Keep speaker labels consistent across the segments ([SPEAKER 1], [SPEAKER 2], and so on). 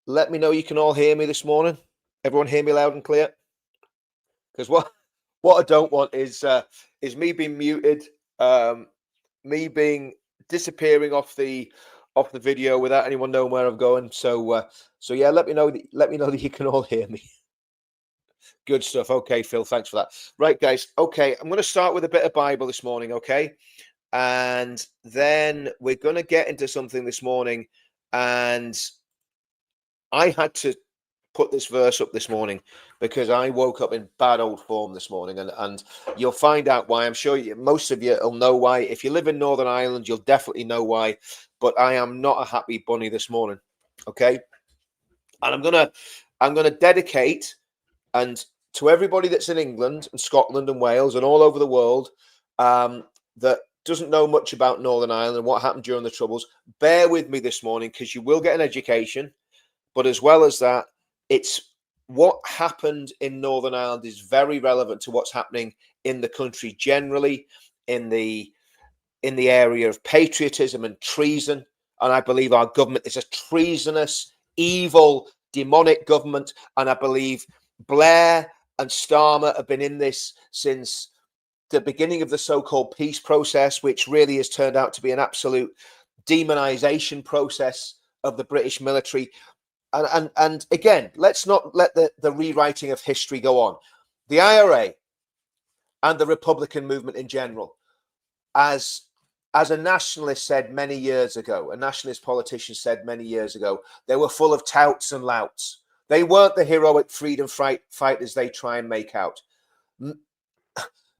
[SPEAKER 1] Let me know you can all hear me this morning. Everyone hear me loud and clear? Because what I don't want is me being muted, me being disappearing off the video without anyone knowing where I'm going. So yeah, let me know that you can all hear me. Good stuff. Okay, Phil, thanks for that. Right, guys. Okay, I'm going to start with a bit of Bible this morning. Okay, and then we're going to get into something this morning, and I had to put this verse up this morning because I woke up in bad old form this morning, and you'll find out why. I'm sure most of you will know why. If you live in Northern Ireland, you'll definitely know why. But I am not a happy bunny this morning. Okay, and I'm gonna dedicate and to everybody that's in England and Scotland and Wales and all over the world that doesn't know much about Northern Ireland and what happened during the Troubles. Bear with me this morning because you will get an education. But as well as that, it's what happened in Northern Ireland is very relevant to what's happening in the country generally, in the area of patriotism and treason. And I believe our government is a treasonous, evil, demonic government. And I believe Blair and Starmer have been in this since the beginning of the so-called peace process, which really has turned out to be an absolute demonization process of the British military. And again, let's not let the rewriting of history go on. The IRA and the Republican movement in general, as a nationalist said many years ago, a nationalist politician said many years ago, they were full of touts and louts. They weren't the heroic freedom fighters they try and make out.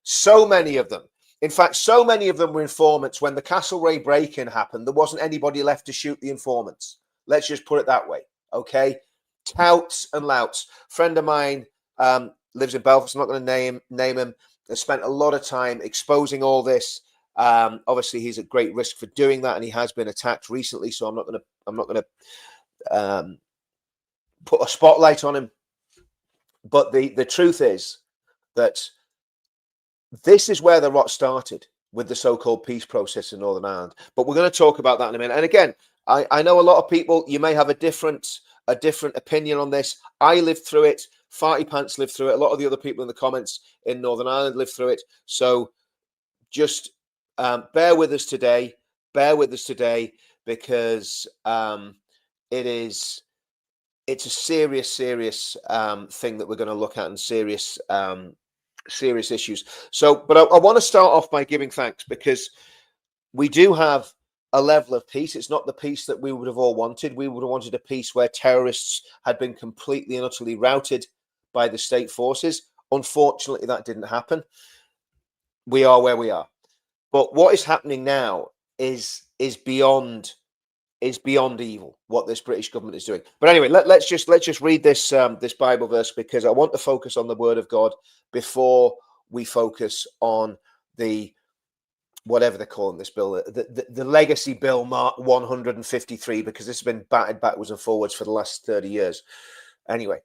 [SPEAKER 1] So many of them. In fact, so many of them were informants. When the Castlereagh break-in happened, there wasn't anybody left to shoot the informants. Let's just put it that way. Okay, touts and louts. Friend of mine lives in Belfast. I'm not going to name him. Has spent a lot of time exposing all this. Obviously, he's at great risk for doing that, and he has been attacked recently. So I'm not going to put a spotlight on him. But the truth is that this is where the rot started with the so-called peace process in Northern Ireland. But we're going to talk about that in a minute. And again, I know a lot of people, you may have a different opinion on this. I lived through it. Farty Pants lived through it. A lot of the other people in the comments in Northern Ireland lived through it. So just bear with us today. Bear with us today because it's a serious thing that we're going to look at and serious issues. So, but I want to start off by giving thanks because we do have a level of peace. It's not the peace that we would have all wanted. We would have wanted a peace where terrorists had been completely and utterly routed by the state forces. Unfortunately, that didn't happen. We are where we are. But what is happening now is beyond evil, what this British government is doing. But anyway, let's just read this Bible verse because I want to focus on the Word of God before we focus on the whatever they're calling this bill, the legacy bill mark 153, because this has been batted backwards and forwards for the last 30 years. Anyway,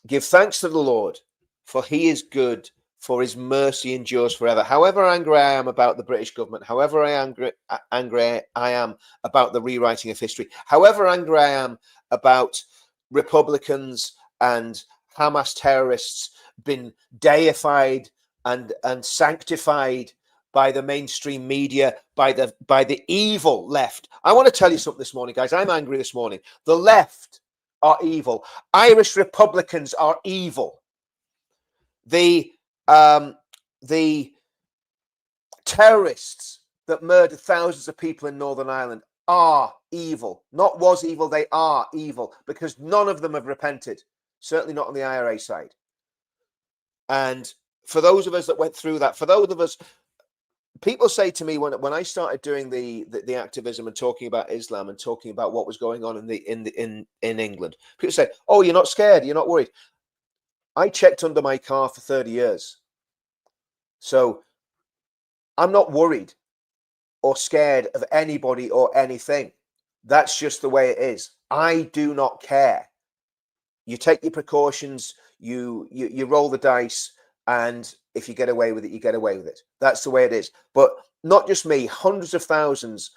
[SPEAKER 1] give thanks to the Lord, for he is good, for his mercy endures forever. However angry I am about the British government, however angry I am about the rewriting of history, however angry I am about Republicans and Hamas terrorists been deified and sanctified by the mainstream media, by the evil left. I want to tell you something this morning, guys. I'm angry this morning. The left are evil. Irish Republicans are evil. The terrorists that murdered thousands of people in Northern Ireland are evil. Not was evil, they are evil because none of them have repented. Certainly not on the IRA side. And for those of us that went through that, for those of us, people say to me when I started doing the activism and talking about Islam and talking about what was going on in England, people say, "Oh, you're not scared, you're not worried." I checked under my car for 30 years. So I'm not worried or scared of anybody or anything. That's just the way it is. I do not care. You take your precautions, you roll the dice, and if you get away with it, you get away with it. That's the way it is. But not just me, hundreds of thousands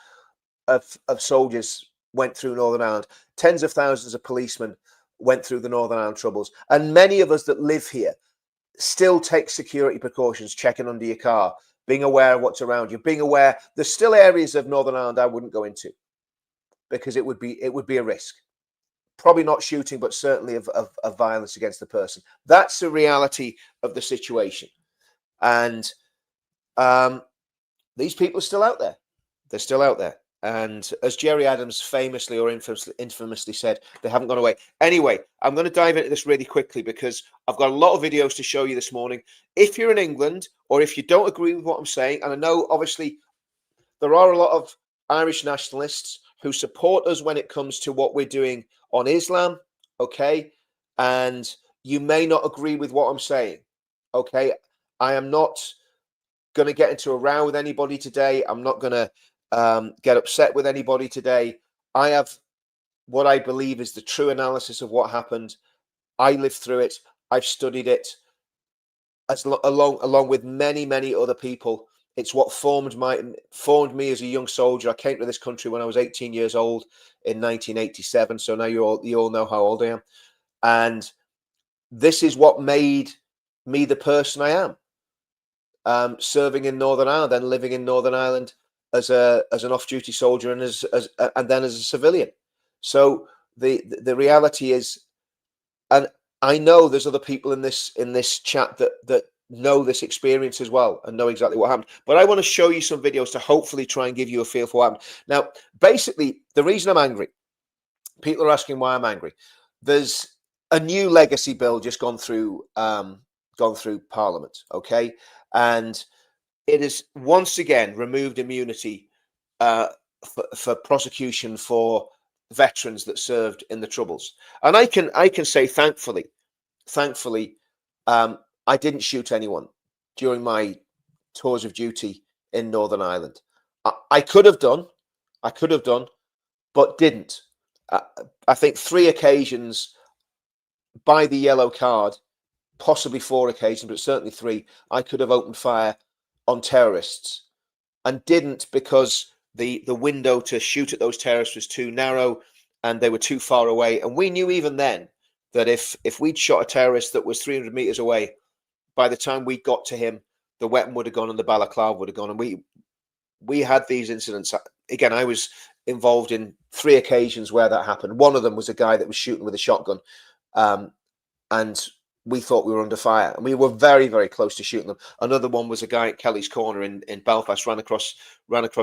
[SPEAKER 1] of soldiers went through Northern Ireland. Tens of thousands of policemen went through the Northern Ireland Troubles. And many of us that live here still take security precautions, checking under your car, being aware of what's around you, being aware there's still areas of Northern Ireland I wouldn't go into because it would be a risk. Probably not shooting, but certainly of violence against the person. That's the reality of the situation. And these people are still out there. They're still out there. And as Gerry Adams famously or infamously said, they haven't gone away. Anyway, I'm going to dive into this really quickly because I've got a lot of videos to show you this morning. If you're in England or if you don't agree with what I'm saying, and I know obviously there are a lot of Irish nationalists who support us when it comes to what we're doing on Islam, okay? And you may not agree with what I'm saying, okay? I am not going to get into a row with anybody today. I'm not going to get upset with anybody today. I have what I believe is the true analysis of what happened. I lived through it. I've studied it along with many other people. It's what formed me as a young soldier. I came to this country when I was 18 years old in 1987. So now you all know how old I am, and this is what made me the person I am. Serving in Northern Ireland and living in Northern Ireland as an off-duty soldier and and then as a civilian. So the reality is, and I know there's other people in this chat that know this experience as well and know exactly what happened. But I want to show you some videos to hopefully try and give you a feel for what happened. Now, basically, the reason I'm angry, people are asking why I'm angry. There's a new legacy bill just gone through Parliament, okay, and it has once again removed immunity for prosecution for veterans that served in the Troubles. And I can say thankfully, I didn't shoot anyone during my tours of duty in Northern Ireland. I could have done, but didn't. I think 3 occasions by the yellow card, possibly 4 occasions, but certainly 3, I could have opened fire on terrorists and didn't because the window to shoot at those terrorists was too narrow and they were too far away. And we knew even then that if we'd shot a terrorist that was 300 meters away, by the time we got to him, the weapon would have gone and the balaclava would have gone. And we had these incidents. Again, I was involved in 3 occasions where that happened. One of them was a guy that was shooting with a shotgun, and we thought we were under fire, and we were very close to shooting them. Another one was a guy at Kelly's Corner in Belfast, ran across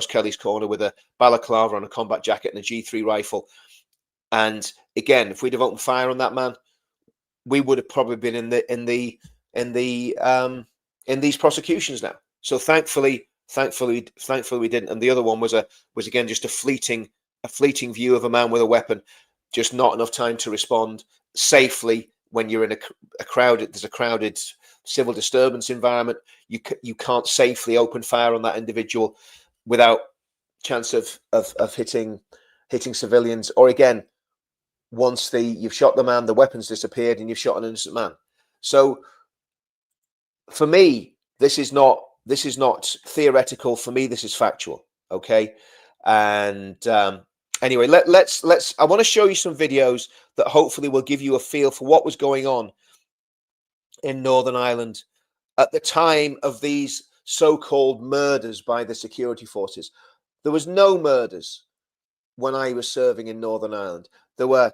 [SPEAKER 1] Kelly's Corner with a balaclava and a combat jacket and a G3 rifle. And again, if we'd have opened fire on that man, we would have probably been in these prosecutions now. So thankfully we didn't. And the other one was again just a fleeting view of a man with a weapon, just not enough time to respond safely. When you're in there's a crowded civil disturbance environment, you can't safely open fire on that individual without chance of hitting civilians. Or again, once you've shot the man, the weapon's disappeared, and you've shot an innocent man. So for me, this is not theoretical. For me, this is factual. Okay, and anyway, let's. I want to show you some videos that hopefully will give you a feel for what was going on in Northern Ireland at the time of these so-called murders by the security forces. There was no murders when I was serving in Northern Ireland. There were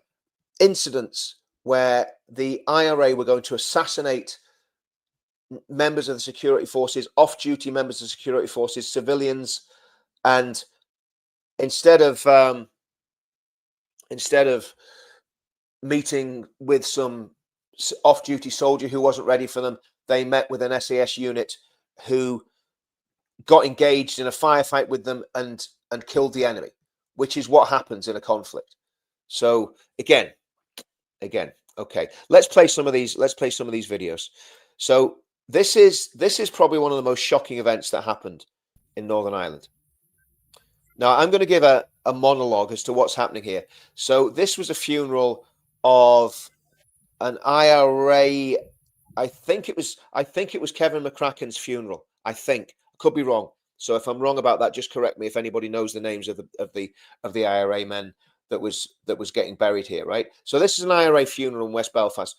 [SPEAKER 1] incidents where the IRA were going to assassinate members of the security forces, off-duty members of the security forces, civilians, and instead of meeting with some off-duty soldier who wasn't ready for them, they met with an SAS unit who got engaged in a firefight with them and killed the enemy, which is what happens in a conflict. So again, okay, let's play some of these videos. So this is probably one of the most shocking events that happened in Northern Ireland. Now I'm going to give a monologue as to what's happening here. So this was a funeral of an IRA. I think it was Kevin McCracken's funeral. I could be wrong. So if I'm wrong about that, just correct me if anybody knows the names of the IRA men that was getting buried here, right? So this is an IRA funeral in West Belfast.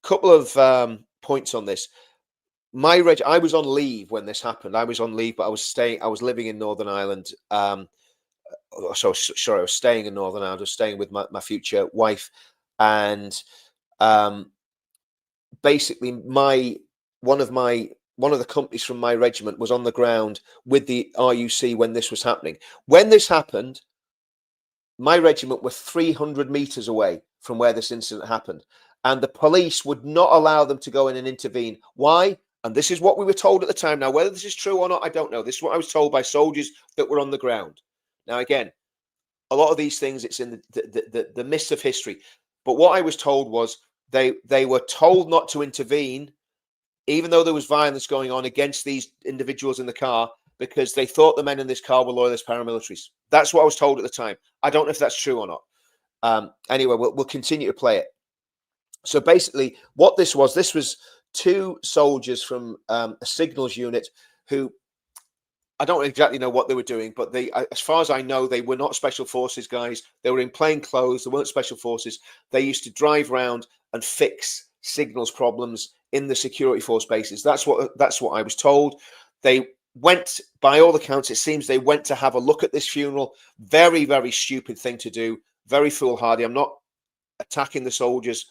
[SPEAKER 1] Couple of points on this. I was on leave when this happened. I was on leave, but I was living in Northern Ireland. So sorry, I was staying in Northern Ireland. I was staying with my future wife, and basically one of the companies from my regiment was on the ground with the RUC when this was happening. When this happened, my regiment were 300 meters away from where this incident happened, and the police would not allow them to go in and intervene. Why? And this is what we were told at the time. Now, whether this is true or not, I don't know. This is what I was told by soldiers that were on the ground. Now, again, a lot of these things, it's in the mists of history. But what I was told was they were told not to intervene, even though there was violence going on against these individuals in the car, because they thought the men in this car were loyalist paramilitaries. That's what I was told at the time. I don't know if that's true or not. Anyway, we'll continue to play it. So basically, what this was two soldiers from a signals unit who, I don't exactly know what they were doing, but as far as I know, they were not special forces guys. They were in plain clothes. They weren't special forces. They used to drive around and fix signals problems in the security force bases. That's what I was told. They went, by all accounts, it seems they went to have a look at this funeral. Very, very stupid thing to do. Very foolhardy. I'm not attacking the soldiers.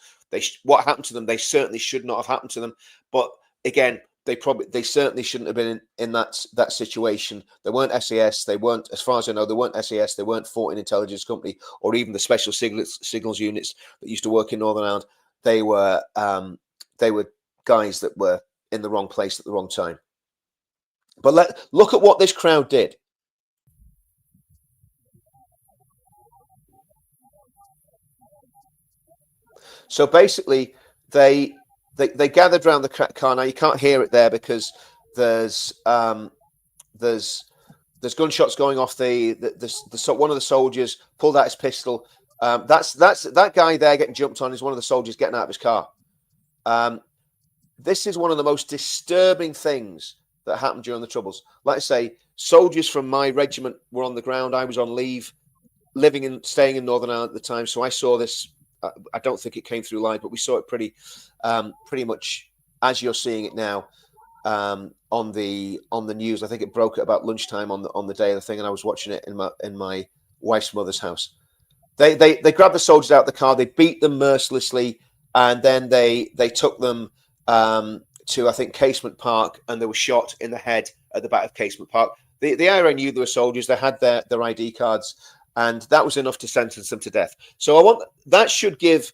[SPEAKER 1] What happened to them, they certainly should not have happened to them. But again, they certainly shouldn't have been in that situation. They weren't SAS. They weren't, as far as I know, they weren't SAS. They weren't 14 Intelligence Company or even the special signals units that used to work in Northern Ireland. They were guys that were in the wrong place at the wrong time. But look at what this crowd did. So basically, they gathered around the car. Now you can't hear it there because there's gunshots going off. One of the soldiers pulled out his pistol. That's that guy there getting jumped on is one of the soldiers getting out of his car. This is one of the most disturbing things that happened during the Troubles. Like I say, soldiers from my regiment were on the ground. I was on leave, staying in Northern Ireland at the time, so I saw this. I don't think it came through live, but we saw it pretty much as you're seeing it now on the news. I think it broke at about lunchtime on the day of the thing, and I was watching it in my wife's mother's house. They grabbed the soldiers out of the car, they beat them mercilessly, and then they took them to, I think, Casement Park, and they were shot in the head at the back of Casement Park. The IRA knew they were soldiers. They had their ID cards, and that was enough to sentence them to death. So that should give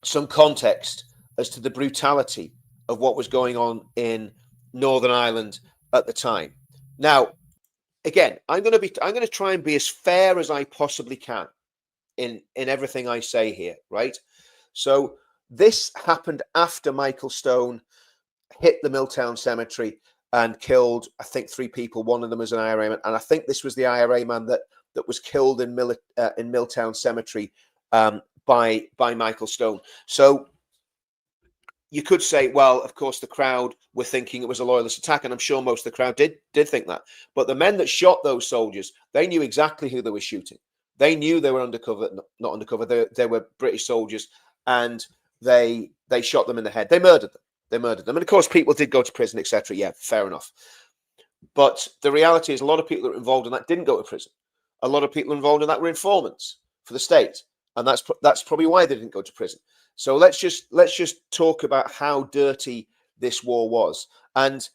[SPEAKER 1] some context as to the brutality of what was going on in Northern Ireland at the time. Now, again, I'm going to try and be as fair as I possibly can in everything I say here, right? So this happened after Michael Stone hit the Milltown Cemetery and killed, I think, 3 people. One of them was an IRA man, and I think this was the IRA man that was killed in Milltown Cemetery by Michael Stone. So you could say, well, of course, the crowd were thinking it was a loyalist attack, and I'm sure most of the crowd did think that. But the men that shot those soldiers, they knew exactly who they were shooting. They knew they were undercover, not undercover. They were British soldiers, and they shot them in the head. They murdered them. And of course, people did go to prison, etc. Yeah, fair enough. But the reality is, a lot of people that were involved in that didn't go to prison. A lot of people involved in that were informants for the state, and that's probably why they didn't go to prison. So let's just talk about how dirty this war was. And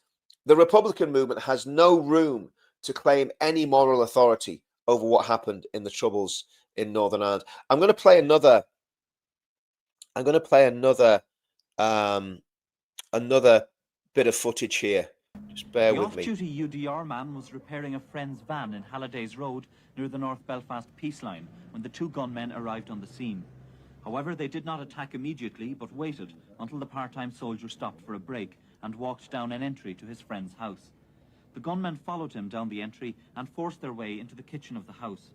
[SPEAKER 1] the Republican movement has no room to claim any moral authority over what happened in the Troubles in Northern Ireland. I'm going to play another bit of footage here. Just bear with me.
[SPEAKER 2] The off-duty UDR man was repairing a friend's van in Hallidays Road near the North Belfast Peace Line when the 2 gunmen arrived on the scene. However, they did not attack immediately, but waited until the part-time soldier stopped for a break and walked down an entry to his friend's house. The gunmen followed him down the entry and forced their way into the kitchen of the house.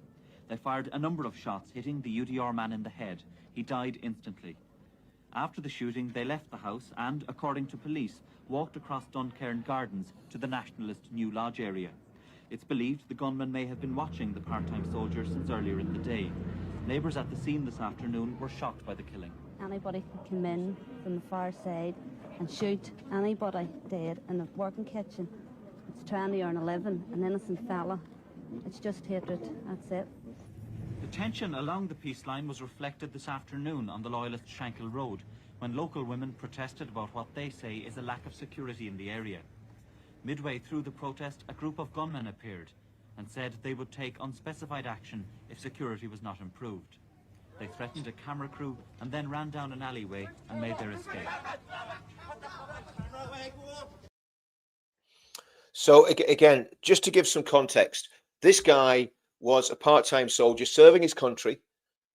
[SPEAKER 2] They fired a number of shots, hitting the UDR man in the head. He died instantly. After the shooting, they left the house and, according to police, walked across Duncairn Gardens to the Nationalist New Lodge area. It's believed the gunman may have been watching the part-time soldier since earlier in the day. Neighbours at the scene this afternoon were shocked by the killing.
[SPEAKER 3] Anybody can come in from the far side and shoot anybody dead in a working kitchen. It's trying to earn a living, an innocent fella. It's just hatred, that's it.
[SPEAKER 2] The tension along the peace line was reflected this afternoon on the Loyalist Shankill Road, when local women protested about what they say is a lack of security in the area. Midway through the protest, a group of gunmen appeared and said they would take unspecified action if security was not improved. They threatened a camera crew and then ran down an alleyway and made their escape.
[SPEAKER 1] So again, just to give some context, this guy was a part-time soldier serving his country,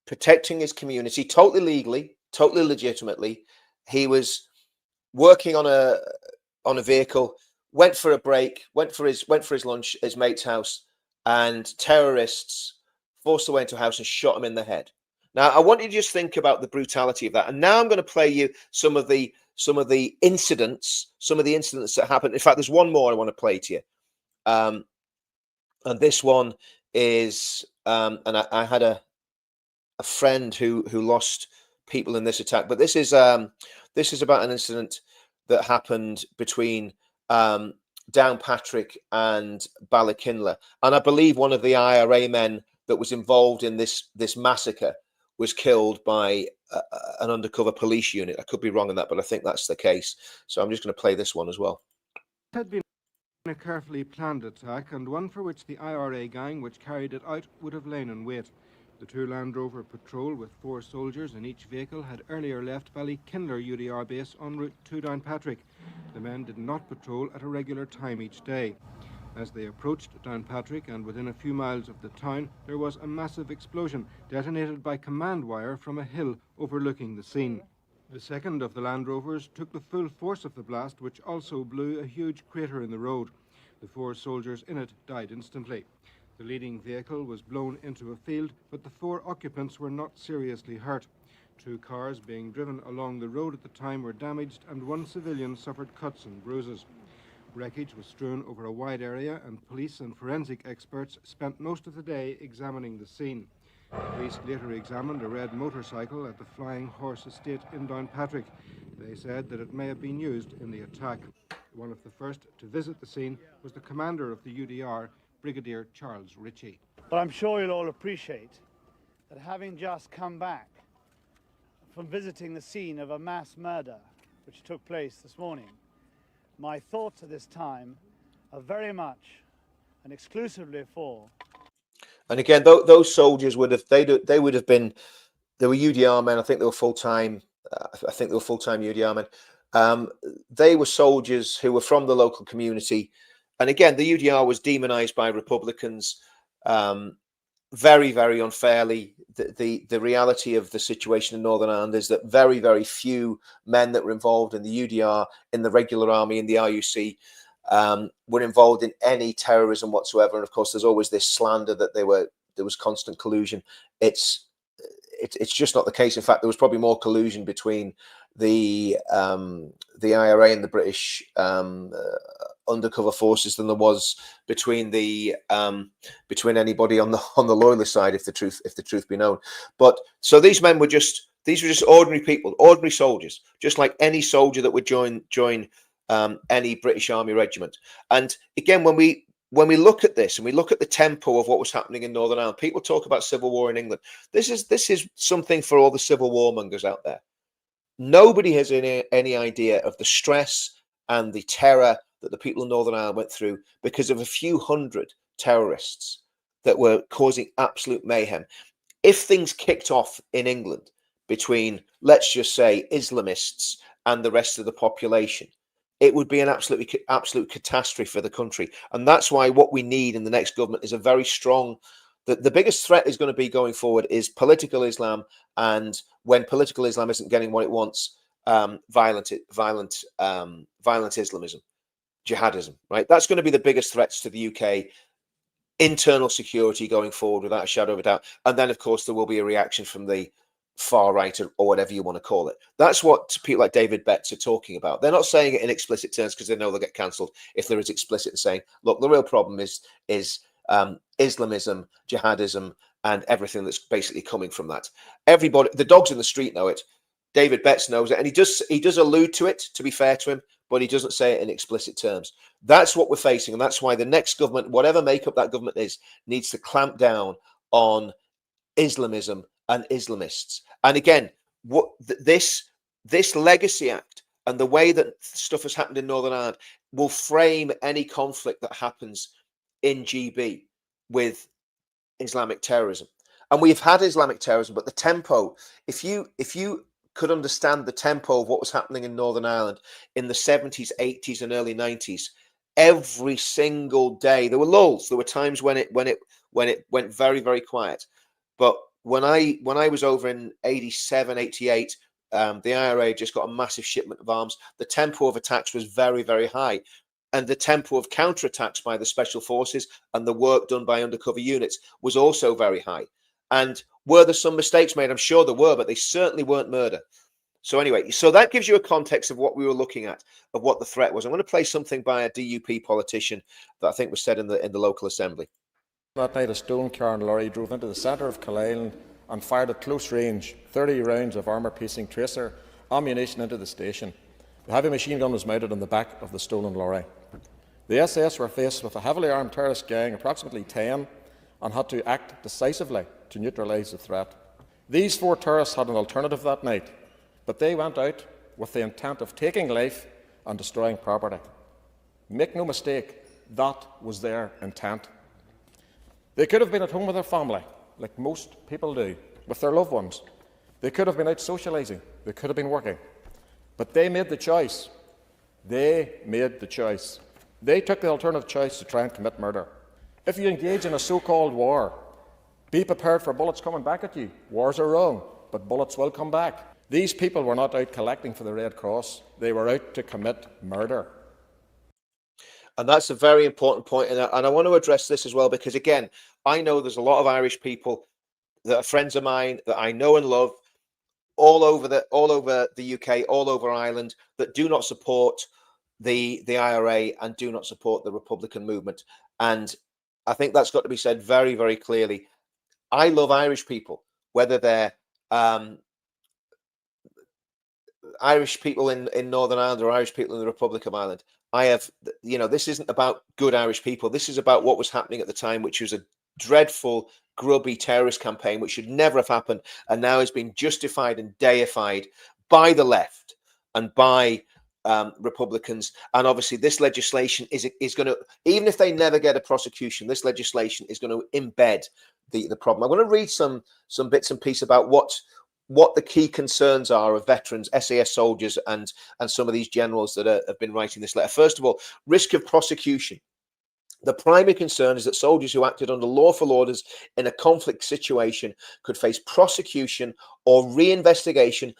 [SPEAKER 1] protecting his community, totally legally, totally legitimately. He was working on a vehicle, went for a break, went for his lunch at his mate's house, and terrorists forced their way into a house and shot him in the head. Now, I want you to just think about the brutality of that. And now I'm going to play you some of the incidents that happened. In fact, there's one more I want to play to you. And this one is, and I had a friend who lost people in this attack. But this is about an incident that happened between Downpatrick and Ballykinler. And I believe one of the IRA men that was involved in this massacre was killed by an undercover police unit. I could be wrong on that, but I think that's the case. So I'm just going to play this one as well.
[SPEAKER 4] It had been a carefully planned attack, and one for which the IRA gang which carried it out would have lain in wait. The two Land Rover patrol with 4 soldiers in each vehicle had earlier left Ballykinler UDR base en route to Downpatrick. The men did not patrol at a regular time each day. As they approached Downpatrick and within a few miles of the town, there was a massive explosion detonated by command wire from a hill overlooking the scene. The second of the Land Rovers took the full force of the blast, which also blew a huge crater in the road. The 4 soldiers in it died instantly. The leading vehicle was blown into a field, but the 4 occupants were not seriously hurt. 2 cars being driven along the road at the time were damaged, and 1 civilian suffered cuts and bruises. Wreckage was strewn over a wide area, and police and forensic experts spent most of the day examining the scene. The police later examined a red motorcycle at the Flying Horse Estate in Downpatrick. They said that it may have been used in the attack. One of the first to visit the scene was the commander of the UDR, Brigadier Charles Ritchie.
[SPEAKER 5] But I'm sure you'll all appreciate that having just come back from visiting the scene of a mass murder which took place this morning, my thoughts at this time are very much and exclusively for.
[SPEAKER 1] And again, those soldiers would have they were UDR men. I think they were full time. UDR men. They were soldiers who were from the local community, and again, the UDR was demonized by Republicans very, very unfairly. The reality of the situation in Northern Ireland is that very, very few men that were involved in the UDR, in the regular army, in the RUC, were involved in any terrorism whatsoever. And of course, there's always this slander that there was constant collusion. It's just not the case. In fact, there was probably more collusion between the IRA and the British undercover forces than there was between anybody on the loyalist side, if the truth be known. But so these men were just ordinary people, ordinary soldiers, just like any soldier that would join any British Army regiment. And again, when we look at this and we look at the tempo of what was happening in Northern Ireland, people talk about civil war in England. This is something for all the civil warmongers out there. Nobody has any idea of the stress and the terror that the people of Northern Ireland went through because of a few hundred terrorists that were causing absolute mayhem. If things kicked off in England between, let's just say, Islamists and the rest of the population, it would be an absolute catastrophe for the country. And that's why what we need in the next government is a very strong. The biggest threat is going to be going forward is political Islam, and when political Islam isn't getting what it wants, violent Islamism, jihadism, right? That's going to be the biggest threats to the UK internal security going forward, without a shadow of a doubt. And then, of course, there will be a reaction from the far right or whatever you want to call it. That's what people like David Betts are talking about. They're not saying it in explicit terms because they know they'll get cancelled if there is explicit and saying, look, the real problem is Islamism, jihadism, and everything that's basically coming from that. Everybody, the dogs in the street know it. David Betts knows it, and he does allude to it, to be fair to him, but he doesn't say it in explicit terms. That's what we're facing, and that's why the next government, whatever makeup that government is, needs to clamp down on Islamism and Islamists. And again, what this Legacy Act and the way that stuff has happened in Northern Ireland will frame any conflict that happens in GB with Islamic terrorism. And we've had Islamic terrorism, but the tempo, if you could understand the tempo of what was happening in Northern Ireland in the 70s, 80s, and early 90s, every single day there were lulls. There were times when it went very, very quiet. But when I was over in 87, 88, the IRA just got a massive shipment of arms. The tempo of attacks was very, very high. And the tempo of counterattacks by the special forces and the work done by undercover units was also very high. And were there some mistakes made? I'm sure there were, but they certainly weren't murder. So anyway, so that gives you a context of what we were looking at, of what the threat was. I'm going to play something by a DUP politician that I think was said in the local assembly.
[SPEAKER 6] That night, a stone Cairn lorry drove into the centre of Killearn and fired at close range 30 rounds of armour-piercing tracer ammunition into the station. The heavy machine gun was mounted on the back of the stolen lorry. The SS were faced with a heavily armed terrorist gang, approximately 10, and had to act decisively to neutralise the threat. These 4 terrorists had an alternative that night, but they went out with the intent of taking life and destroying property. Make no mistake, that was their intent. They could have been at home with their family, like most people do, with their loved ones. They could have been out socialising. They could have been working. But they made the choice. They made the choice. They took the alternative choice to try and commit murder. If you engage in a so-called war, be prepared for bullets coming back at you. Wars are wrong, but bullets will come back. These people were not out collecting for the Red Cross. They were out to commit murder.
[SPEAKER 1] And that's a very important point. And I want to address this as well, because, again, I know there's a lot of Irish people that are friends of mine that I know and love all over the UK, all over Ireland, that do not support the IRA and do not support the Republican movement. And I think that's got to be said very, very clearly. I love Irish people, whether they're Irish people in Northern Ireland or Irish people in the Republic of Ireland. I have, this isn't about good Irish people. This is about what was happening at the time, which was a dreadful, grubby terrorist campaign, which should never have happened, and now has been justified and deified by the left and by Republicans. And obviously this legislation is going to, even if they never get a prosecution, this legislation is going to embed the problem. I'm going to read some bits and pieces about what the key concerns are of veterans, SAS soldiers, and some of these generals that have been writing this letter. First of all, risk of prosecution. The primary concern is that soldiers who acted under lawful orders in a conflict situation could face prosecution or reinvestigation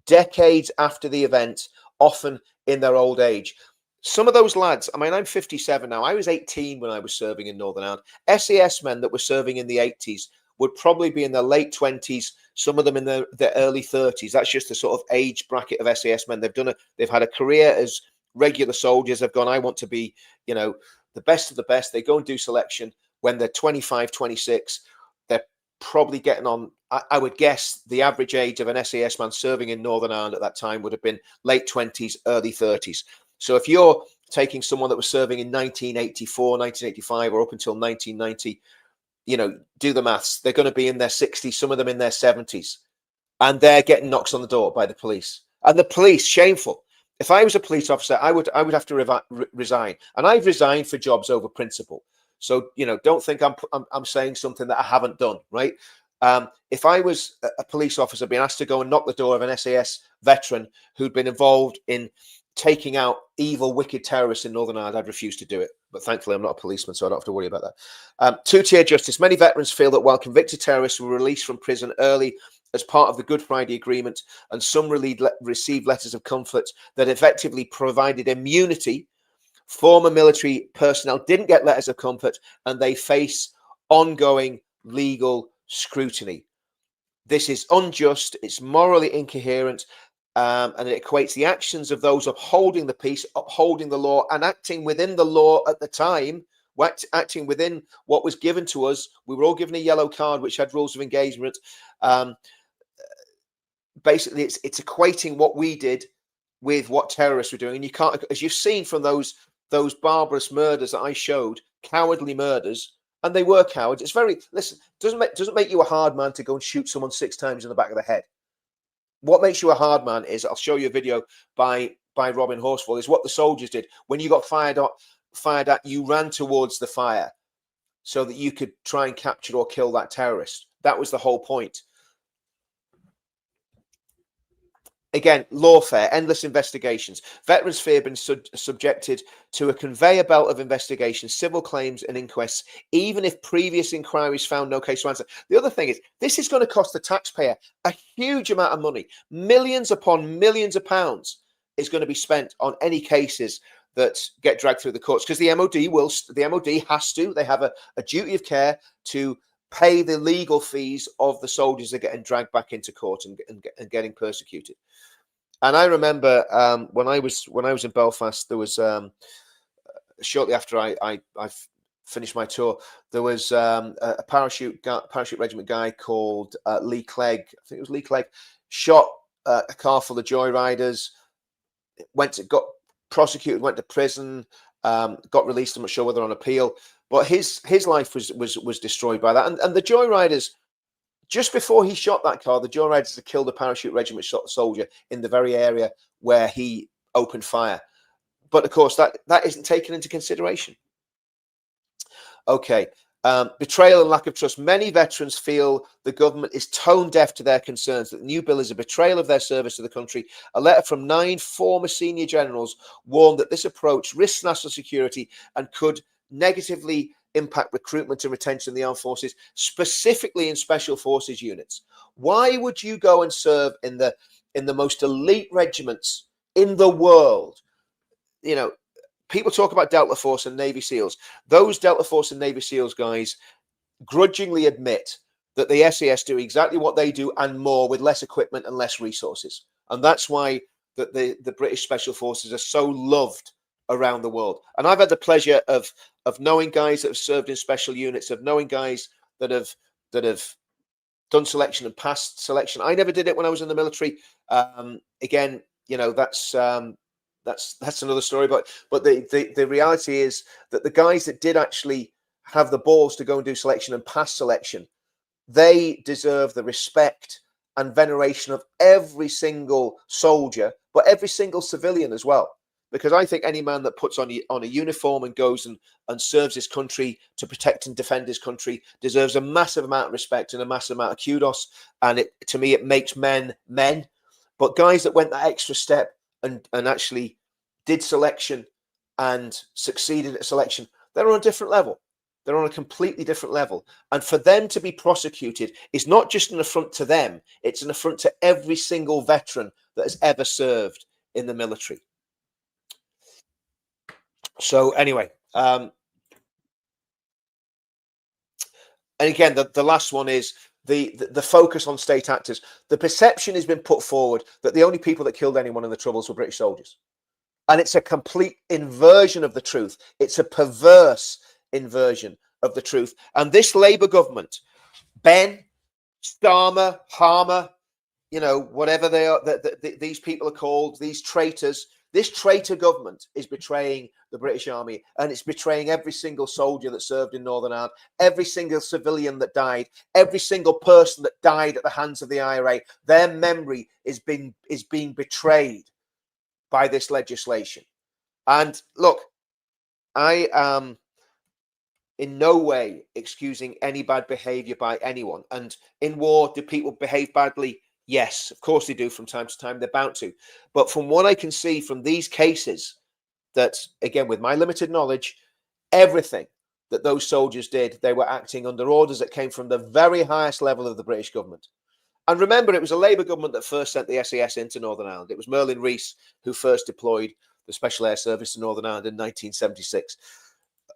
[SPEAKER 1] decades after the event, often in their old age. Some of those lads, I mean, I'm 57 now. I was 18 when I was serving in Northern Ireland. SAS men that were serving in the 80s would probably be in their late 20s, some of them in their early 30s. That's just the sort of age bracket of SAS men. They've had a career as regular soldiers. They've gone, I want to be, the best of the best. They go and do selection when they're 25, 26. They're probably getting on, I would guess the average age of an SAS man serving in Northern Ireland at that time would have been late 20s, early 30s. So if you're taking someone that was serving in 1984, 1985, or up until 1990, do the maths. They're going to be in their 60s, some of them in their 70s, and they're getting knocks on the door by the police. And the police, shameful. If I was a police officer, I would have to resign, and I've resigned for jobs over principle. So don't think I'm saying something that I haven't done. Right? If I was a police officer being asked to go and knock the door of an SAS veteran who'd been involved in taking out evil, wicked terrorists in Northern Ireland, I'd refuse to do it. But thankfully, I'm not a policeman, so I don't have to worry about that. Two-tier justice. Many veterans feel that while convicted terrorists were released from prison early as part of the Good Friday Agreement, and some received letters of comfort that effectively provided immunity, former military personnel didn't get letters of comfort, and they face ongoing legal scrutiny. this is unjust, it's morally incoherent, and it equates the actions of those upholding the peace, upholding the law, and acting within the law at the time, acting within what was given to us. We were all given a yellow card which had rules of engagement. Basically, it's equating what we did with what terrorists were doing, and you can't, as you've seen from those barbarous murders that I showed, cowardly murders, and they were cowards. It's very, listen, doesn't make you a hard man to go and shoot someone 6 times in the back of the head. What makes you a hard man is, I'll show you a video by Robin Horsfall, is what the soldiers did. When you got fired at, you ran towards the fire so that you could try and capture or kill that terrorist. That was the whole point. Again, lawfare, endless investigations. Veterans fear being subjected to a conveyor belt of investigations, civil claims and inquests, even if previous inquiries found no case to answer. The other thing is, this is going to cost the taxpayer a huge amount of money. Millions upon millions of pounds is going to be spent on any cases that get dragged through the courts, because the MOD has to, they have a duty of care to pay the legal fees of the soldiers that are getting dragged back into court and getting persecuted. And I remember when I was in Belfast, there was shortly after I finished my tour, there was a parachute regiment guy called Lee Clegg. I think it was Lee Clegg, shot a car full of joyriders, got prosecuted, went to prison, got released. I'm not sure whether on appeal. But his life was destroyed by that. And the joyriders, just before he shot that car, the joyriders had killed a parachute regiment soldier in the very area where he opened fire. But of course, that isn't taken into consideration. Okay. Betrayal and lack of trust. Many veterans feel the government is tone deaf to their concerns, that the new bill is a betrayal of their service to the country. A letter from 9 former senior generals warned that this approach risks national security and could negatively impact recruitment and retention in the armed forces, specifically in special forces units. Why would you go and serve in the most elite regiments in the world? You know, people talk about Delta Force and Navy SEALs. Those Delta Force and Navy SEALs guys grudgingly admit that the SAS do exactly what they do and more with less equipment and less resources. And that's why the British Special Forces are so loved around the world. And I've had the pleasure of knowing guys that have served in special units, of knowing guys that have done selection and passed selection. I never did it when I was in the military. Again, you know, that's another story. But the reality is that the guys that did actually have the balls to go and do selection and pass selection, they deserve the respect and veneration of every single soldier, but every single civilian as well. Because I think any man that puts on a uniform and goes and serves his country to protect and defend his country deserves a massive amount of respect and a massive amount of kudos. And to me, it makes men men. But guys that went that extra step and actually did selection and succeeded at selection, they're on a different level. They're on a completely different level. And for them to be prosecuted is not just an affront to them, it's an affront to every single veteran that has ever served in the military. So anyway, and again, the last one is the focus on state actors. The perception has been put forward that the only people that killed anyone in the Troubles were British soldiers. And it's a complete inversion of the truth. It's a perverse inversion of the truth. And this Labour government, Ben, Starmer, Harmer, you know, whatever they are, these people are called, these traitors, this traitor government is betraying the British Army, and it's betraying every single soldier that served in Northern Ireland, every single civilian that died, every single person that died at the hands of the IRA. Their memory is being betrayed by this legislation. And look, I am in no way excusing any bad behavior by anyone. And in war, do people behave badly? Yes, of course they do from time to time. They're bound to. But from what I can see from these cases, that, again, with my limited knowledge, everything that those soldiers did, they were acting under orders that came from the very highest level of the British government. And remember, it was a Labour government that first sent the SAS into Northern Ireland. It was Merlin Rees who first deployed the Special Air Service to Northern Ireland in 1976.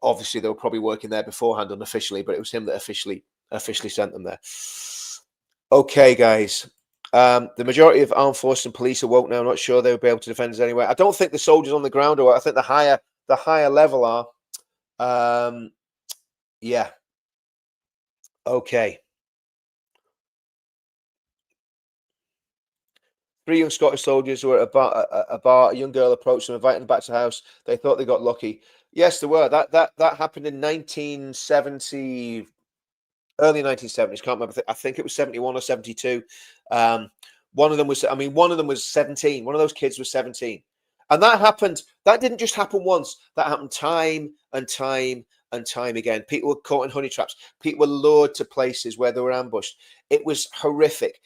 [SPEAKER 1] Obviously, they were probably working there beforehand unofficially, but it was him that officially sent them there. Okay, guys. The majority of armed forces and police are woke now. I'm not sure they would be able to defend us anyway. I don't think the soldiers on the ground are. I think the higher level are. Yeah. Okay. 3 young Scottish soldiers were at a bar. A young girl approached them, inviting them back to the house. They thought they got lucky. Yes, there were. That happened in 1970, early 1970s. Can't remember. I think it was 71 or 72. One of them was. I mean, one of them was 17. One of those kids was 17, and that happened. That didn't just happen once. That happened time and time and time again. People were caught in honey traps. People were lured to places where they were ambushed. It was horrific.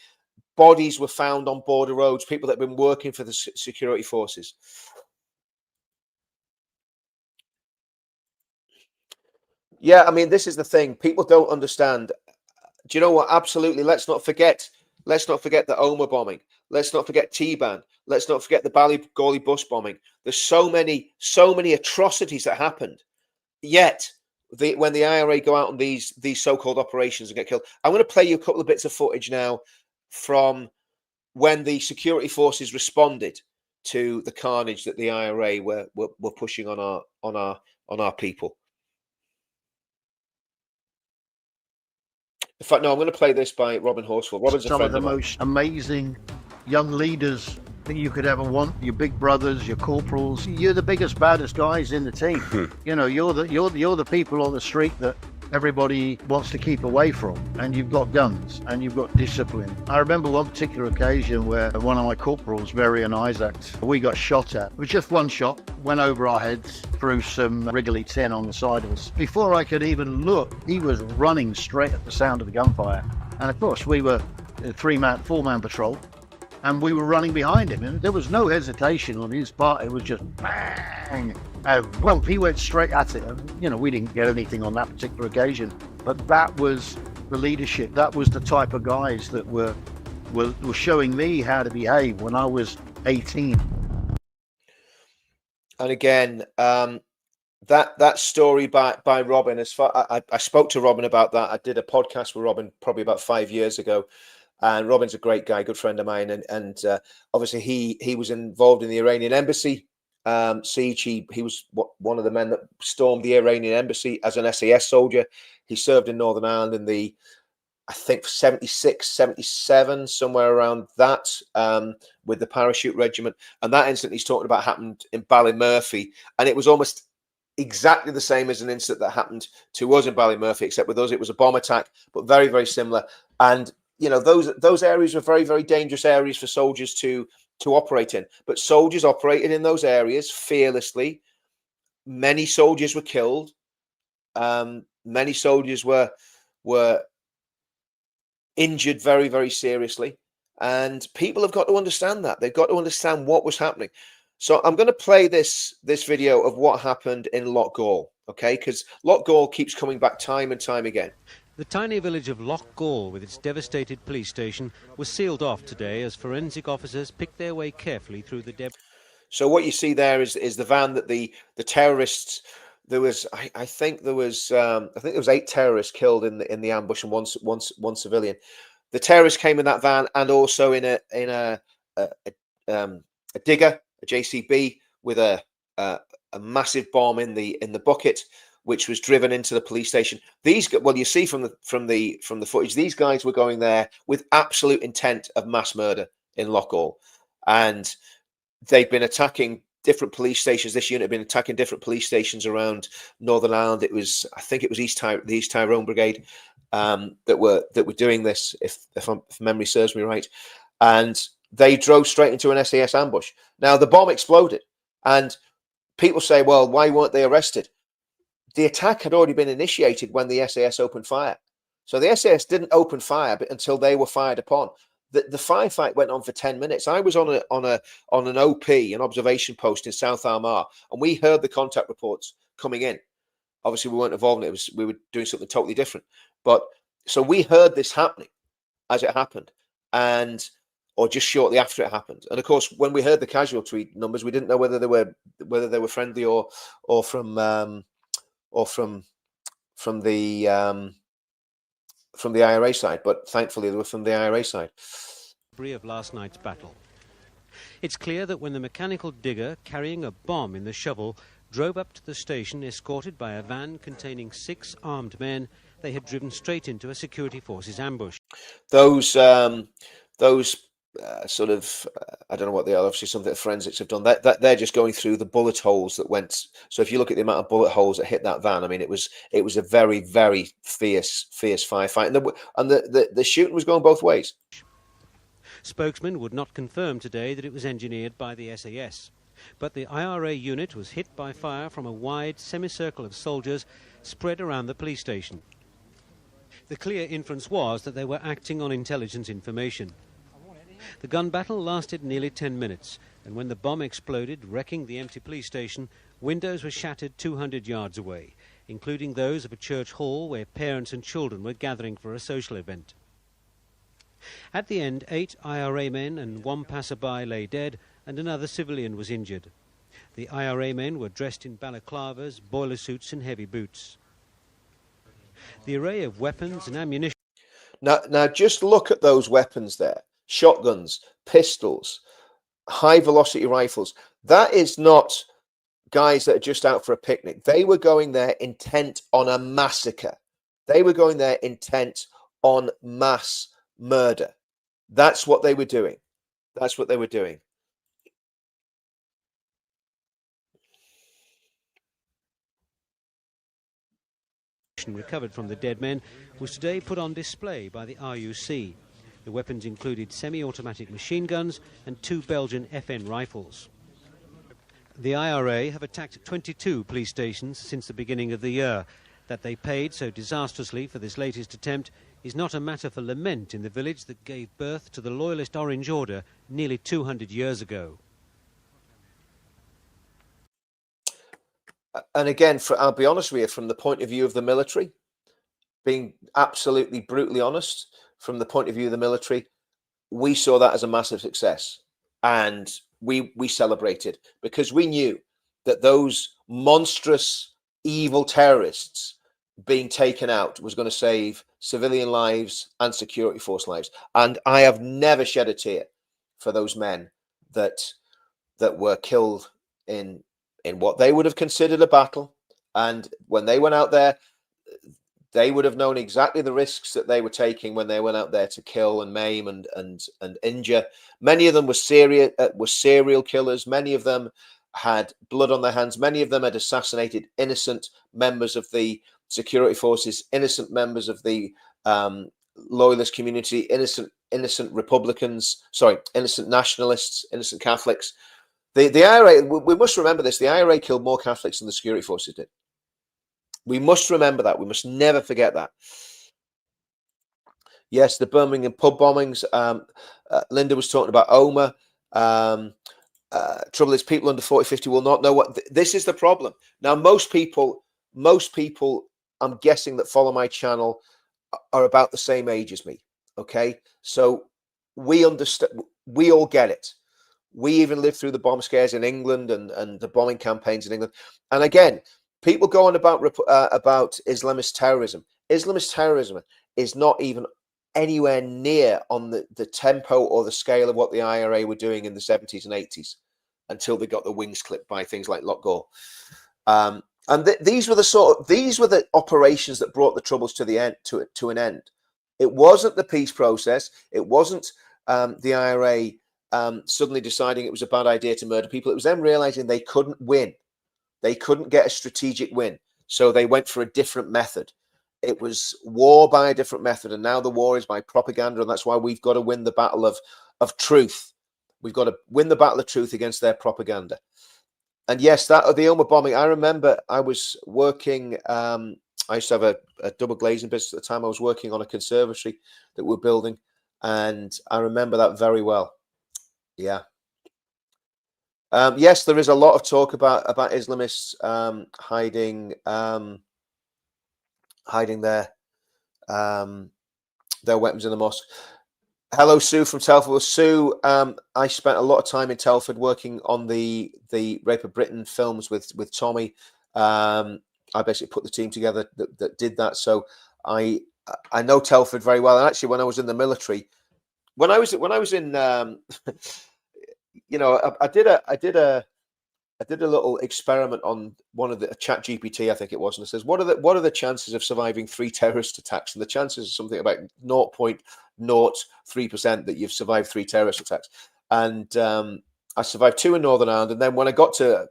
[SPEAKER 1] Bodies were found on border roads, people that had been working for the security forces. Yeah, I mean, this is the thing. People don't understand. Do you know what? Absolutely. Let's not forget the Omagh bombing. Let's not forget T-Ban. Let's not forget the Ballygawley bus bombing. There's so many atrocities that happened. Yet, when the IRA go out on these so-called operations and get killed, I'm going to play you a couple of bits of footage now from when the security forces responded to the carnage that the IRA were pushing on our people. In fact, no, I'm going to play this by Robin Horsfall. Robin's
[SPEAKER 7] some of the most amazing young leaders that you could ever want. Your big brothers, your corporals. You're the biggest, baddest guys in the team. You know, you're the people on the street that everybody wants to keep away from, and you've got guns and you've got discipline. I remember one particular occasion where one of my corporals, Varian Isaacs, we got shot at. It was just one shot, went over our heads through some Wrigley tin on the side of us. Before I could even look, he was running straight at the sound of the gunfire. And of course, we were a four-man patrol, and we were running behind him, and there was no hesitation on his part. It was just bang. Well, he went straight at it. You know, we didn't get anything on that particular occasion, but that was the leadership. That was the type of guys that were showing me how to behave when I was 18.
[SPEAKER 1] And again, that story by Robin. As far I spoke to Robin about that. I did a podcast with Robin probably about 5 years ago. And Robin's a great guy, good friend of mine, and obviously he was involved in the Iranian embassy siege. He was one of the men that stormed the Iranian embassy as an SAS soldier. He served in Northern Ireland in the, I think, 76, 77, somewhere around that, with the parachute regiment. And that incident he's talking about happened in Ballymurphy, and it was almost exactly the same as an incident that happened to us in Ballymurphy, except with us it was a bomb attack, but very, very similar. And you know, those areas were very, very dangerous areas for soldiers to operate in. But soldiers operated in those areas fearlessly. Many soldiers were killed. Many soldiers were injured very, very seriously. And people have got to understand that. They've got to understand what was happening. So I'm going to play this video of what happened in Loughgall, okay? Because Loughgall keeps coming back time and time again.
[SPEAKER 8] The tiny village of Loughgall, with its devastated police station, was sealed off today as forensic officers picked their way carefully through the debris.
[SPEAKER 1] So what you see there is the van that the terrorists. There was, I think there was 8 terrorists killed in the ambush and one civilian. The terrorists came in that van and also in a digger, a JCB, with a massive bomb in the bucket, which was driven into the police station. You see from the footage, these guys were going there with absolute intent of mass murder in Loughgall, and they've been attacking different police stations. This unit had been attacking different police stations around Northern Ireland. I think it was the East Tyrone Brigade that were doing this, if memory serves me right, and they drove straight into an SAS ambush. Now the bomb exploded, and people say, "Well, why weren't they arrested?" The attack had already been initiated when the SAS opened fire. So the SAS didn't open fire until they were fired upon. The firefight went on for 10 minutes. I was on an OP, an observation post in South Armagh, and we heard the contact reports coming in. Obviously, we weren't involved in it. We were doing something totally different. But so we heard this happening as it happened, or just shortly after it happened. And of course, when we heard the casualty numbers, we didn't know whether they were friendly or from the IRA side, but thankfully they were from the IRA side.
[SPEAKER 8] Of last night's battle. It's clear that when the mechanical digger carrying a bomb in the shovel drove up to the station escorted by a van containing 6 armed men, they had driven straight into a security forces ambush.
[SPEAKER 1] Those sort of, I don't know what they are, obviously something that forensics have done, that they're just going through the bullet holes that went. So if you look at the amount of bullet holes that hit that van, I mean, it was a very, very fierce firefight. And the shooting was going both ways.
[SPEAKER 8] Spokesman would not confirm today that it was engineered by the SAS. But the IRA unit was hit by fire from a wide semicircle of soldiers spread around the police station. The clear inference was that they were acting on intelligence information. The gun battle lasted nearly 10 minutes, and when the bomb exploded, wrecking the empty police station, windows were shattered 200 yards away, including those of a church hall where parents and children were gathering for a social event. At the end, 8 IRA men and 1 passerby lay dead, and another civilian was injured. The IRA men were dressed in balaclavas, boiler suits and heavy boots. The array of weapons and ammunition...
[SPEAKER 1] Now just look at those weapons there. Shotguns, pistols, high-velocity rifles. That is not guys that are just out for a picnic. They were going there intent on a massacre. They were going there intent on mass murder. That's what they were doing. That's what they were doing.
[SPEAKER 8] Recovered from the dead men was today put on display by the RUC. The weapons included semi-automatic machine guns and 2 Belgian FN rifles. The IRA have attacked 22 police stations since the beginning of the year. That they paid so disastrously for this latest attempt is not a matter for lament in the village that gave birth to the Loyalist Orange Order nearly 200 years ago.
[SPEAKER 1] And again, I'll be honest with you, from the point of view of the military, being absolutely brutally honest, from the point of view of the military, we saw that as a massive success. And we celebrated, because we knew that those monstrous, evil terrorists being taken out was going to save civilian lives and security force lives. And I have never shed a tear for those men that were killed in what they would have considered a battle. And when they went out there, they would have known exactly the risks that they were taking when they went out there to kill and maim and injure. Many of them were serial killers. Many of them had blood on their hands. Many of them had assassinated innocent members of the security forces, innocent members of the loyalist community, innocent Republicans, innocent nationalists, innocent Catholics. The IRA, we must remember this, the IRA killed more Catholics than the security forces did. We must remember that. We must never forget that. Yes, the Birmingham pub bombings. Linda was talking about Omagh. Trouble is, people under 40, 50 will not know what... This is the problem. Now, most people, I'm guessing, that follow my channel are about the same age as me. Okay? So we understand. We all get it. We even lived through the bomb scares in England and the bombing campaigns in England. And again, people go on about Islamist terrorism. Islamist terrorism is not even anywhere near on the tempo or the scale of what the IRA were doing in the 70s and 80s until they got the wings clipped by things like Loch Gore. And these were the operations that brought the Troubles to the end, to an end. It wasn't the peace process. It wasn't the IRA suddenly deciding it was a bad idea to murder people. It was them realizing they couldn't win. They couldn't get a strategic win. So they went for a different method. It was war by a different method. And now the war is by propaganda. And that's why we've got to win the battle of truth. We've got to win the battle of truth against their propaganda. And yes, the Omagh bombing, I remember I was working, I used to have a double glazing business at the time. I was working on a conservatory that we're building. And I remember that very well. Yeah. Yes, there is a lot of talk about Islamists hiding their weapons in the mosque. Hello, Sue from Telford. Well, Sue, I spent a lot of time in Telford working on the Rape of Britain films with Tommy. I basically put the team together that did that. So I I know Telford very well, and actually, when I was in the military, when I was in, you know, I did a little experiment on one of the Chat GPT, I think it was, and it says, what are the chances of surviving 3 terrorist attacks? And the chances are something about 0.03% that you've survived 3 terrorist attacks. And I survived 2 in Northern Ireland, and then when I got to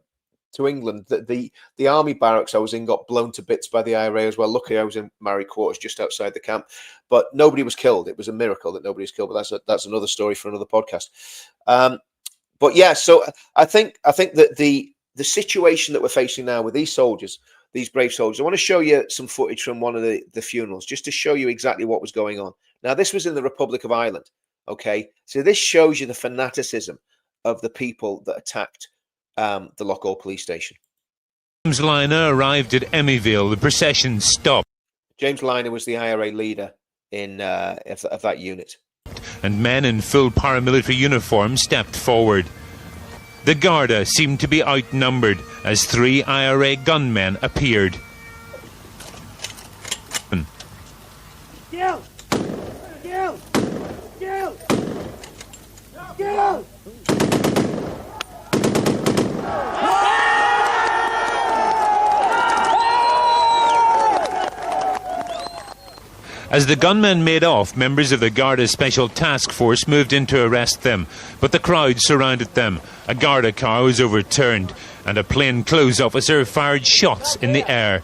[SPEAKER 1] England, the army barracks I was in got blown to bits by the IRA as well. Luckily, I was in Marry quarters just outside the camp, but nobody was killed. It was a miracle that nobody was killed, but that's another story for another podcast. But yeah, so I think that the situation that we're facing now with these soldiers, these brave soldiers, I want to show you some footage from one of the funerals, just to show you exactly what was going on. Now, this was in the Republic of Ireland. Okay, so this shows you the fanaticism of the people that attacked the Loughgall police station.
[SPEAKER 9] James Liner arrived at Emmyville. The procession stopped.
[SPEAKER 1] James Liner was the IRA leader of that unit.
[SPEAKER 9] And men in full paramilitary uniform stepped forward. The Garda seemed to be outnumbered as 3 IRA gunmen appeared.
[SPEAKER 10] Go! Go! Go! Go!
[SPEAKER 9] As the gunmen made off, members of the Garda Special Task Force moved in to arrest them, but the crowd surrounded them. A Garda car was overturned, and a plainclothes officer fired shots in the air.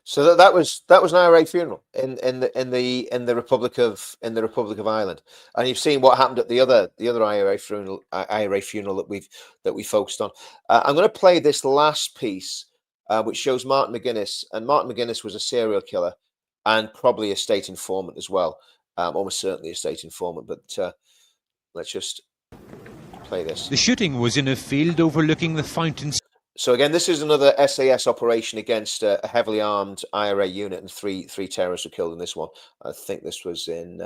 [SPEAKER 1] So that was an IRA funeral in the Republic of Ireland, and you've seen what happened at the other IRA funeral that we focused on. I'm going to play this last piece, which shows Martin McGuinness, and Martin McGuinness was a serial killer and probably a state informant as well, almost certainly a state informant. But let's just play this.
[SPEAKER 9] The shooting was in a field overlooking the fountains.
[SPEAKER 1] So again, this is another SAS operation against a heavily armed IRA unit, and three terrorists were killed in this one. I think this was in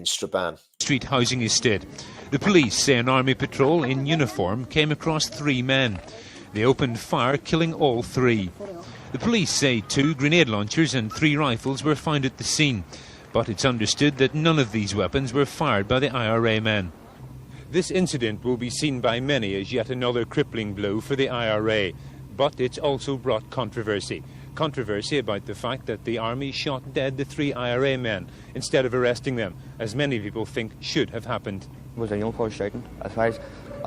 [SPEAKER 1] Strabane.
[SPEAKER 9] Street housing estate. The police say an army patrol in uniform came across 3 men. They opened fire, killing all 3. The police say 2 grenade launchers and 3 rifles were found at the scene, but it's understood that none of these weapons were fired by the IRA men. This incident will be seen by many as yet another crippling blow for the IRA, but it's also brought controversy. Controversy about the fact that the army shot dead the 3 IRA men instead of arresting them, as many people think should have happened.
[SPEAKER 11] There was a young boy shouting. I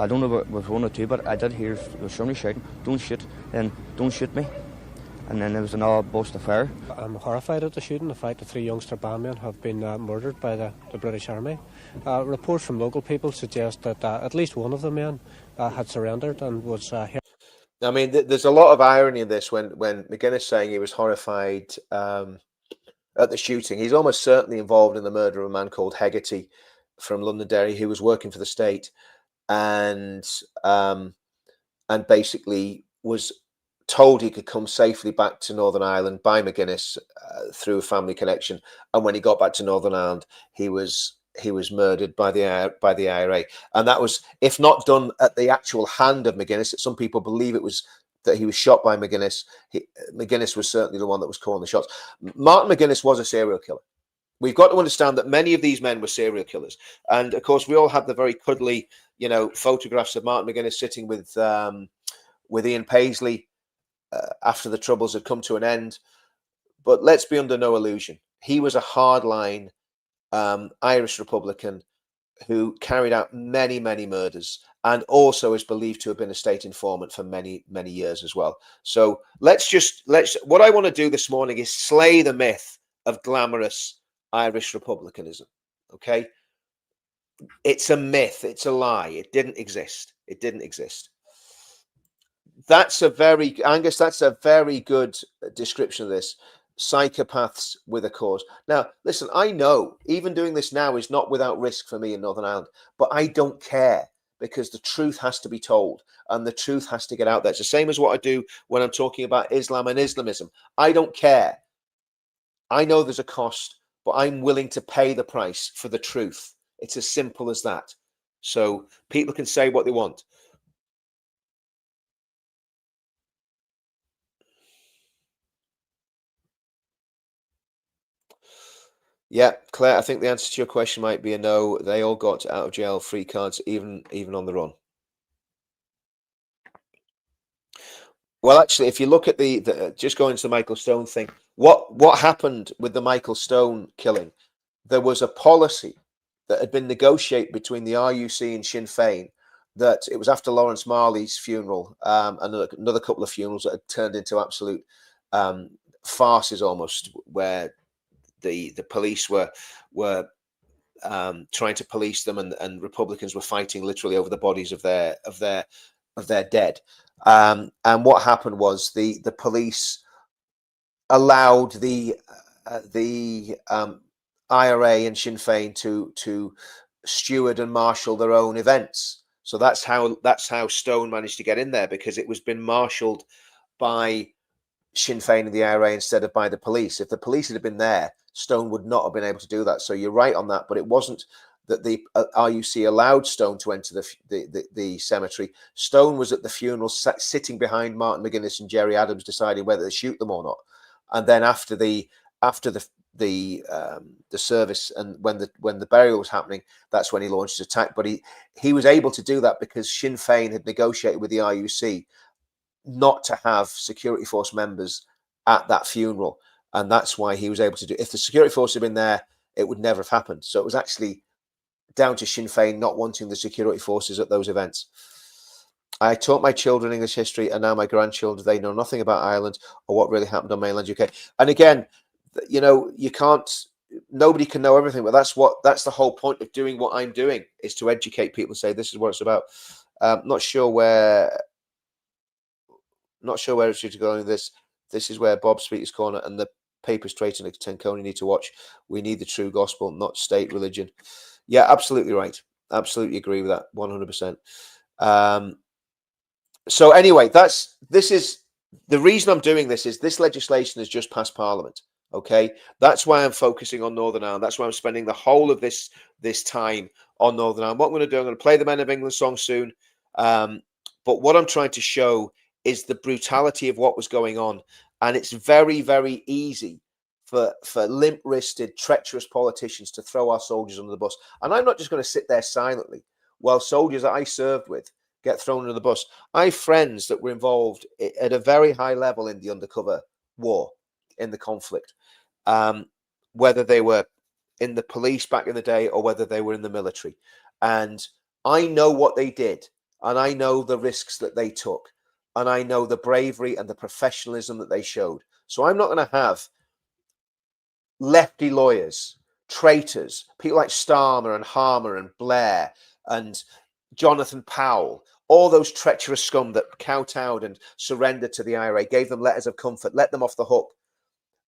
[SPEAKER 11] don't know if it was 1 or 2, but I did hear there was somebody shouting, "Don't shoot," and "Don't shoot me." And then there was another burst of fire.
[SPEAKER 12] I'm horrified at the shooting. The fact that 3 youngster bandmen have been murdered by the British Army. Reports from local people suggest that at least one of the men had surrendered and was here.
[SPEAKER 1] I mean, there's a lot of irony in this when McGuinness saying he was horrified at the shooting. He's almost certainly involved in the murder of a man called Hegarty from Londonderry who was working for the state and basically was told he could come safely back to Northern Ireland by McGuinness through a family connection, and when he got back to Northern Ireland, he was murdered by the IRA, and that was, if not done at the actual hand of McGuinness, some people believe it was that he was shot by McGuinness. McGuinness was certainly the one that was calling the shots. Martin McGuinness was a serial killer. We've got to understand that many of these men were serial killers, and of course, we all had the very cuddly, photographs of Martin McGuinness sitting with Ian Paisley. After the Troubles had come to an end. But let's be under no illusion. He was a hardline Irish Republican who carried out many, many murders and also is believed to have been a state informant for many, many years as well. So what I want to do this morning is slay the myth of glamorous Irish republicanism. Okay? It's a myth. It's a lie. It didn't exist. It didn't exist. Angus, that's a very good description of this. psychopaths with a cause. Now, listen, I know even doing this now is not without risk for me in Northern Ireland, but I don't care, because the truth has to be told and the truth has to get out there. It's the same as what I do when I'm talking about Islam and Islamism. I don't care. I know there's a cost, but I'm willing to pay the price for the truth. It's as simple as that. So people can say what they want. Yeah, Claire, I think the answer to your question might be a no. They all got out of jail free cards, even on the run. Well, actually, if you look at the just going to the Michael Stone thing, what happened with the Michael Stone killing? There was a policy that had been negotiated between the RUC and Sinn Féin, that it was after Lawrence Marley's funeral, and another couple of funerals that had turned into absolute farces almost, where the police were trying to police them, and Republicans were fighting literally over the bodies of their dead. And what happened was the police allowed the IRA and Sinn Féin to steward and marshal their own events. So that's how Stone managed to get in there, because it was been marshaled by Sinn Féin and the IRA instead of by the police. If the police had been there, Stone would not have been able to do that. So you're right on that, but it wasn't that the RUC allowed Stone to enter the cemetery. Stone was at the funeral, sitting behind Martin McGuinness and Gerry Adams, deciding whether to shoot them or not. And then after the service, and when the burial was happening, that's when he launched his attack. But he was able to do that because Sinn Féin had negotiated with the RUC not to have security force members at that funeral, and that's why he was able to do. If the security force had been there, it would never have happened. So it was actually down to Sinn Féin not wanting the security forces at those events. I taught my children English history, and now my grandchildren, they know nothing about Ireland or what really happened on mainland UK. And again, you know, nobody can know everything, but that's the whole point of doing what I'm doing, is to educate people, say this is what it's about. Not sure where it's due to go in this. This is where Bob Speaker's Corner and the Paper Straight and Tenconi need to watch. We need the true gospel, not state religion. Yeah, absolutely right. Absolutely agree with that, 100%. So anyway, this is the reason I'm doing this. Is this legislation has just passed Parliament? Okay, that's why I'm focusing on Northern Ireland. That's why I'm spending the whole of this time on Northern Ireland. What I'm going to do, I'm going to play the Men of England song soon. But what I'm trying to show is the brutality of what was going on, and it's very, very easy for limp-wristed, treacherous politicians to throw our soldiers under the bus. And I'm not just going to sit there silently while soldiers that I served with get thrown under the bus. I have friends that were involved at a very high level in the undercover war, in the conflict, whether they were in the police back in the day or whether they were in the military. And I know what they did, and I know the risks that they took, and I know the bravery and the professionalism that they showed. So I'm not going to have lefty lawyers, traitors, people like Starmer and Harmer and Blair and Jonathan Powell, all those treacherous scum that kowtowed and surrendered to the IRA, gave them letters of comfort, let them off the hook,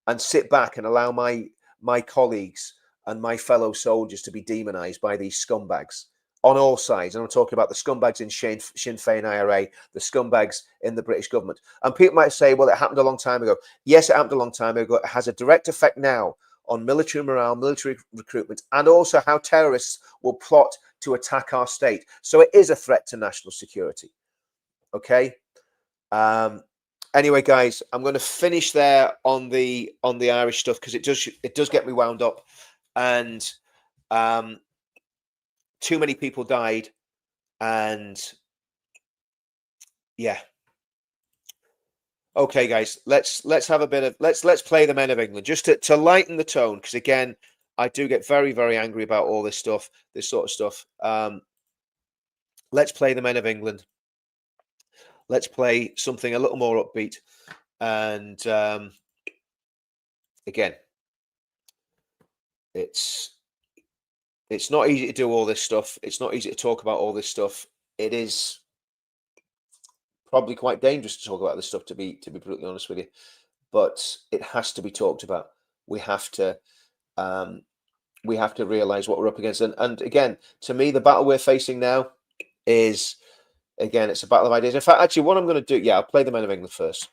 [SPEAKER 1] and sit back and allow my colleagues and my fellow soldiers to be demonized by these scumbags on all sides. And I'm talking about the scumbags in Sinn Féin IRA, the scumbags in the British government. And people might say, well, it happened a long time ago. Yes, it happened a long time ago. It has a direct effect now on military morale, military recruitment, and also how terrorists will plot to attack our state. So it is a threat to national security. Okay. Anyway, guys, I'm going to finish there on the Irish stuff, because it does get me wound up, and too many people died, and yeah. Okay, guys, let's have a bit of let's play the Men of England just to lighten the tone, because again, I do get very, very angry about all this stuff, this sort of stuff. Let's play the Men of England. Let's play something a little more upbeat. And again, it's not easy to do all this stuff. It's not easy to talk about all this stuff. It is probably quite dangerous to talk about this stuff, to be brutally honest with you. but it has to be talked about. We have to realize what we're up against. And again, to me, the battle we're facing now is, again, it's a battle of ideas. In fact, actually, what I'm going to do, I'll play the Men of England first.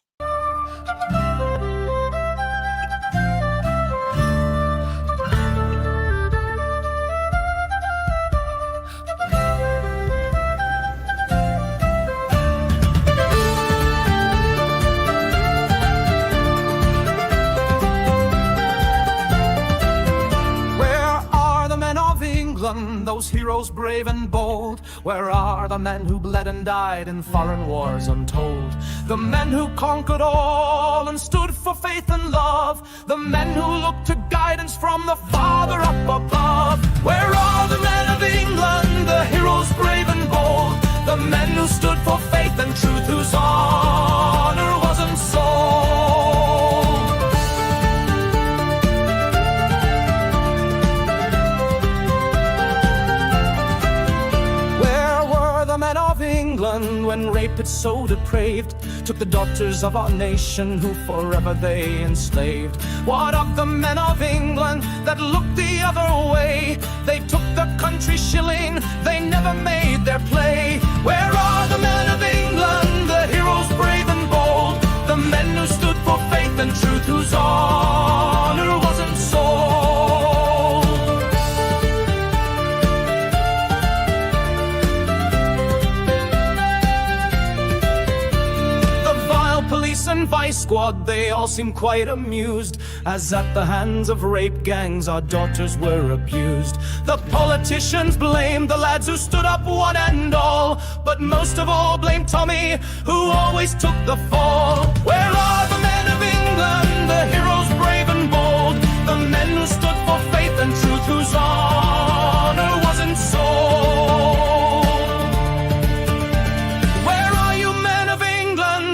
[SPEAKER 13] Those heroes brave and bold, where are the men who bled and died in foreign wars untold? The men who conquered all and stood for faith and love, the men who looked to guidance from the Father up above. Where are the men of England, the heroes brave and bold, the men who stood for faith and truth, whose honor wasn't sold? When rape had so depraved, took the daughters of our nation, who forever they enslaved. What of the men of England that looked the other way? They took the country shilling, they never made their play. Where are the men of England, the heroes brave and bold, the men who stood for faith and truth, whose honor wasn't sold? Police and vice squad, they all seem quite amused, as at the hands of rape gangs our daughters were abused. The politicians blame the lads who stood up one and all, but most of all blame Tommy, who always took the fall. Where are the men of England, the heroes brave and bold, the men who stood for faith and truth, whose honor wasn't sold?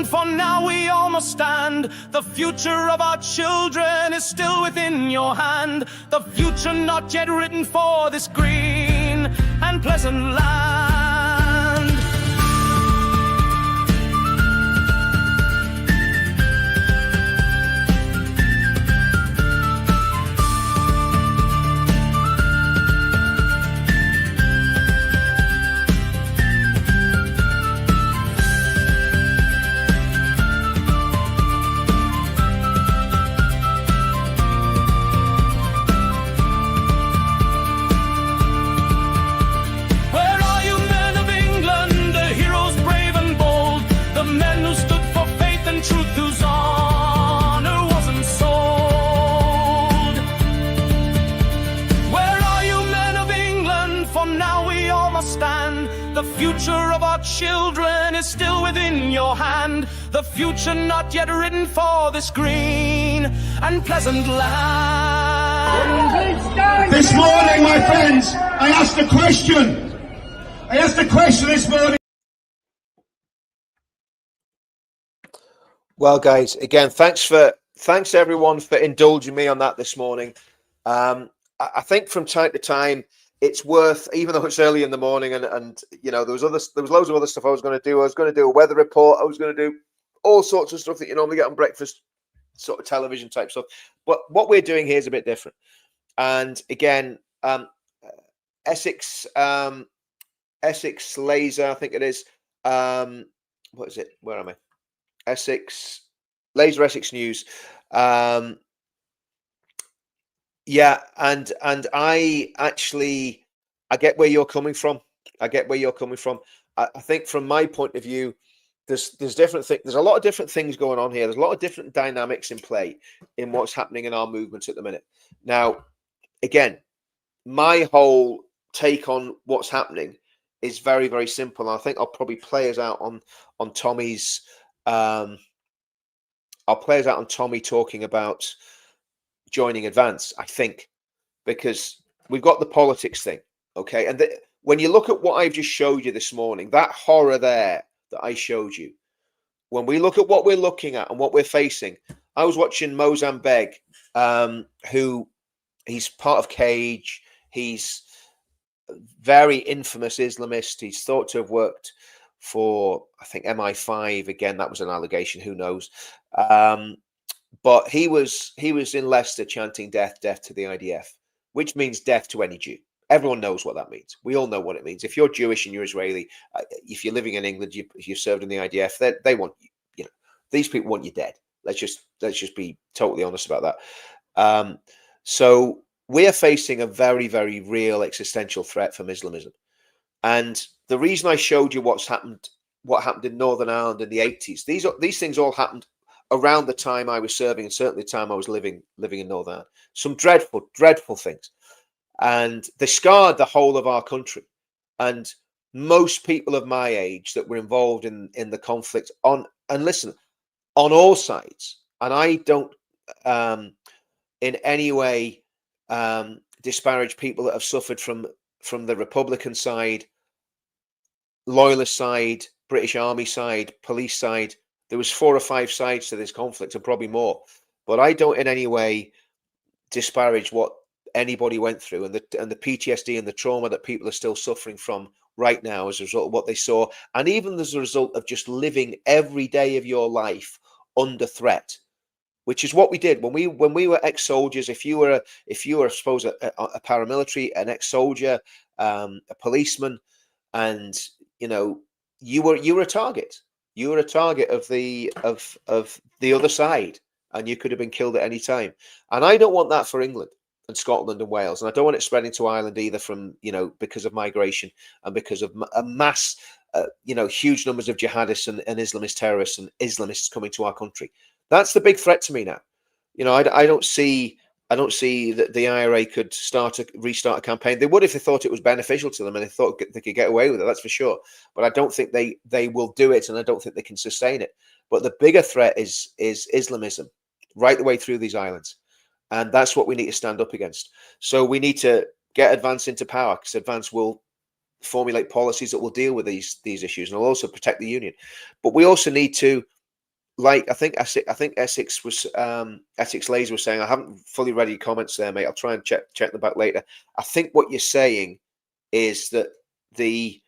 [SPEAKER 13] For now we all must stand. The future of our children is still within your hand. The future not yet written for this green and pleasant land. Truth, whose honor wasn't sold. Where are you, men of England? For now we all must stand. The future of our children is still within your hand. The future not yet written for this green and pleasant land.
[SPEAKER 10] This morning, my friends, I asked a question. This morning.
[SPEAKER 1] Well, guys, again, thanks everyone for indulging me on that this morning. I think from time to time it's worth, even though it's early in the morning, and you know there was loads of other stuff I was going to do. I was going to do a weather report. I was going to do all sorts of stuff that you normally get on breakfast, sort of television type stuff. But what we're doing here is a bit different. And again, Essex Laser, I think it is. What is it? Where am I? Laser Essex News. Yeah, and I get where you're coming from. I think from my point of view, there's different things. There's a lot of different things going on here. There's a lot of different dynamics in play in what's happening in our movement at the minute. Now, again, my whole take on what's happening is very, very simple. I think I'll probably play us out on Tommy's. I'll play us out on Tommy talking about joining Advance, I think, because we've got the politics thing, okay? And when you look at what I've just showed you this morning, that horror there that I showed you, when we look at what we're looking at and what we're facing, I was watching Mozam Beg, who he's part of Cage. He's a very infamous Islamist. He's thought to have worked for, I think, MI5. Again, that was an allegation. Who knows? But he was in Leicester chanting death, death to the IDF, which means death to any Jew. Everyone knows what that means. We all know what it means. If you're Jewish and you're Israeli, if you're living in England, you served in the IDF, they want you. You know, these people want you dead. Let's just be totally honest about that. So we are facing a very, very real existential threat from Islamism. And the reason I showed you what happened in Northern Ireland in the 80s, these things all happened around the time I was serving, and certainly the time I was living in Northern Ireland. Some dreadful, dreadful things. And they scarred the whole of our country. And most people of my age that were involved in the conflict on all sides, and I don't in any way disparage people that have suffered from the Republican side, Loyalist side, British Army side, police side. There was 4 or 5 sides to this conflict, and probably more. But I don't in any way disparage what anybody went through, and the PTSD and the trauma that people are still suffering from right now as a result of what they saw, and even as a result of just living every day of your life under threat, which is what we did when we were ex-soldiers. If you were I suppose a paramilitary, an ex-soldier, a policeman, and you know, you were a target. You were a target of the other side, and you could have been killed at any time. And I don't want that for England and Scotland and Wales, and I don't want it spreading to Ireland either, from because of migration and because of a mass huge numbers of jihadists and Islamist terrorists and Islamists coming to our country. That's the big threat to me now. I don't see that the IRA could restart a campaign. They would if they thought it was beneficial to them and they thought they could get away with it. That's for sure. But I don't think they will do it, and I don't think they can sustain it. But the bigger threat is Islamism right the way through these islands. And that's what we need to stand up against. So we need to get Advance into power, because Advance will formulate policies that will deal with these issues, and will also protect the union. But we also need to, like I think Essex Laser was saying. I haven't fully read your comments there, mate. I'll try and check them back later. I think what you're saying is that the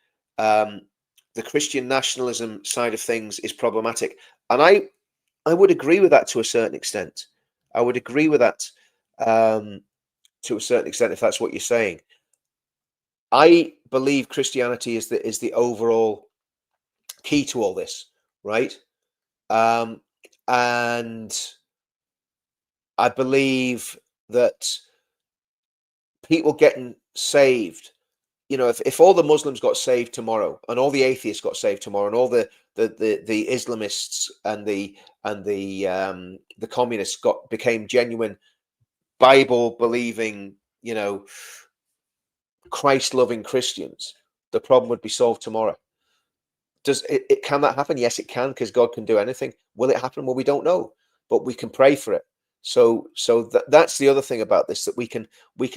[SPEAKER 1] Christian nationalism side of things is problematic, and I would agree with that to a certain extent. I would agree with that to a certain extent, if that's what you're saying. I believe Christianity is the overall key to all this, right? And I believe that people getting saved, if all the Muslims got saved tomorrow, and all the atheists got saved tomorrow, and all the Islamists and the communists became genuine Bible believing, Christ loving Christians, the problem would be solved tomorrow. Can that happen? Yes, it can, because God can do anything. Will it happen? Well, we don't know, but we can pray for it. So that's the other thing about this, that we can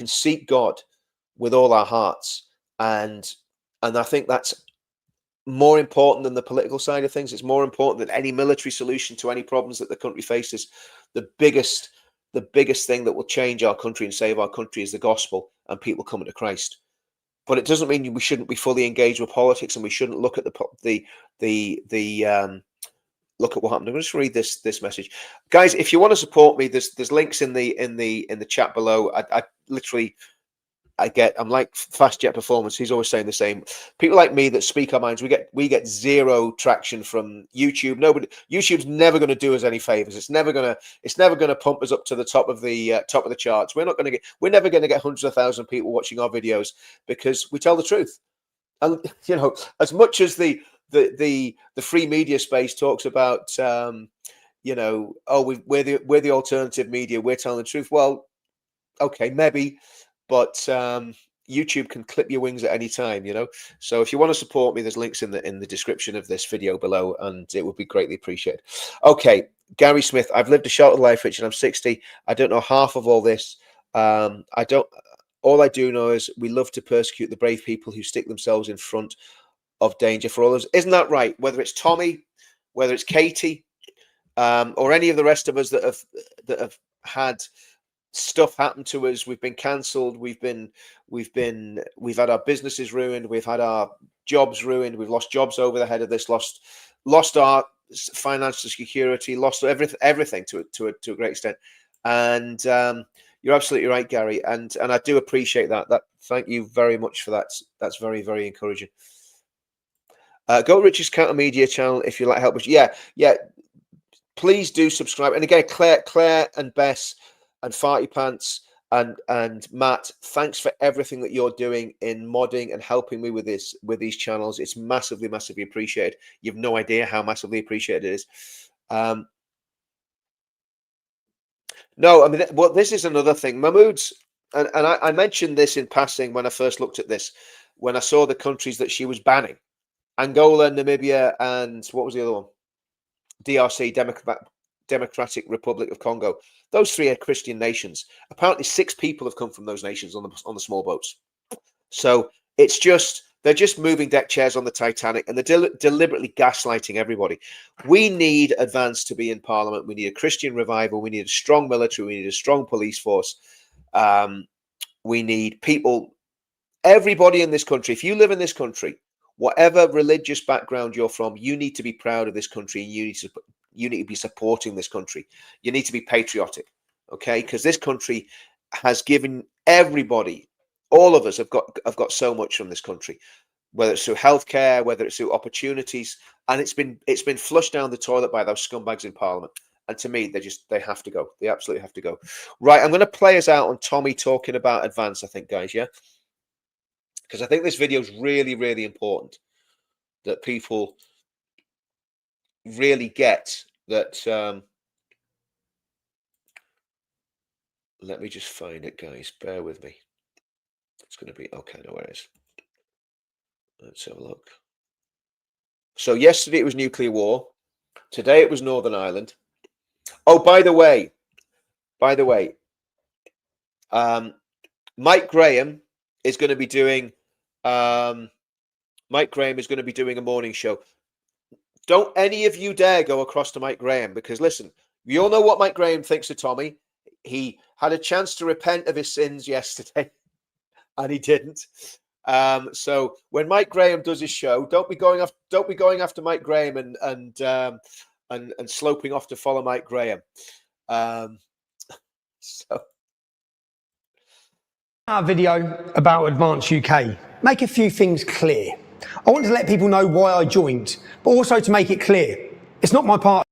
[SPEAKER 1] seek God with all our hearts, and I think that's more important than the political side of things. It's more important than any military solution to any problems that the country faces. The biggest thing that will change our country and save our country is the gospel and people coming to Christ. But it doesn't mean we shouldn't be fully engaged with politics, and we shouldn't look at look at what happened. I'm going to just read this message, guys. If you want to support me, there's links in the chat below. I'm like Fastjet Performance. He's always saying the same. People like me that speak our minds, we get zero traction from YouTube. YouTube's never going to do us any favors. It's never going to pump us up to the top of the charts. We're never going to get hundreds of thousands of people watching our videos, because we tell the truth. And as much as the free media space talks about, we're the alternative media, we're telling the truth. Well, okay, maybe. But YouTube can clip your wings at any time, So if you want to support me, there's links in the description of this video below, and it would be greatly appreciated. Okay, Gary Smith. I've lived a sheltered life, Richard. I'm 60. I don't know half of all this. All I do know is we love to persecute the brave people who stick themselves in front of danger for others. Isn't that right? Whether it's Tommy, whether it's Katie, or any of the rest of us that have had stuff happened to us, we've been cancelled, we've had our businesses ruined, we've had our jobs ruined, we've lost jobs over the head of this, lost our financial security, lost everything to a great extent. And you're absolutely right, Gary. And I do appreciate that. Thank you very much for that. That's very, very encouraging. Go to Richard's Counter Media channel if you like help us. Yeah. Please do subscribe. And again, Claire and Bess and Farty Pants and Matt, thanks for everything that you're doing in modding and helping me with these channels. It's massively, massively appreciated. You've no idea how massively appreciated it is. No, I mean, well, this is another thing. Mahmoud's, and I mentioned this in passing when I first looked at this, when I saw the countries that she was banning: Angola, Namibia, and what was the other one? DRC, Democratic Republic of Congo. Those 3 are Christian nations. Apparently 6 people have come from those nations on the small boats. So it's just, they're just moving deck chairs on the Titanic, and they're deliberately gaslighting everybody. We need Advance to be in Parliament. We need a Christian revival. We need a strong military. We need a strong police force. We need people, everybody in this country. If you live in this country, whatever religious background you're from, you need to be proud of this country, and you need to be supporting this country. You need to be patriotic, okay? Because this country has given everybody, all of us have got so much from this country, whether it's through healthcare, whether it's through opportunities, and it's been flushed down the toilet by those scumbags in Parliament. And to me, they have to go. They absolutely have to go. Right, I'm going to play us out on Tommy talking about Advance, I think, guys, yeah? Because I think this video is really, really important that people really get that. Let me just find it, guys. Bear with me. It's going to be okay. No worries. Let's have a look. So yesterday it was nuclear war. Today it was Northern Ireland. Oh, by the way, Mike Graham is going to be doing. Mike Graham is going to be doing a morning show. Don't any of you dare go across to Mike Graham, because listen, we all know what Mike Graham thinks of Tommy. He had a chance to repent of his sins yesterday, and he didn't. So when Mike Graham does his show, don't be going after Mike Graham and sloping off to follow Mike Graham. So
[SPEAKER 14] our video about Advance UK, make a few things clear. I want to let people know why I joined, but also to make it clear, it's not my party.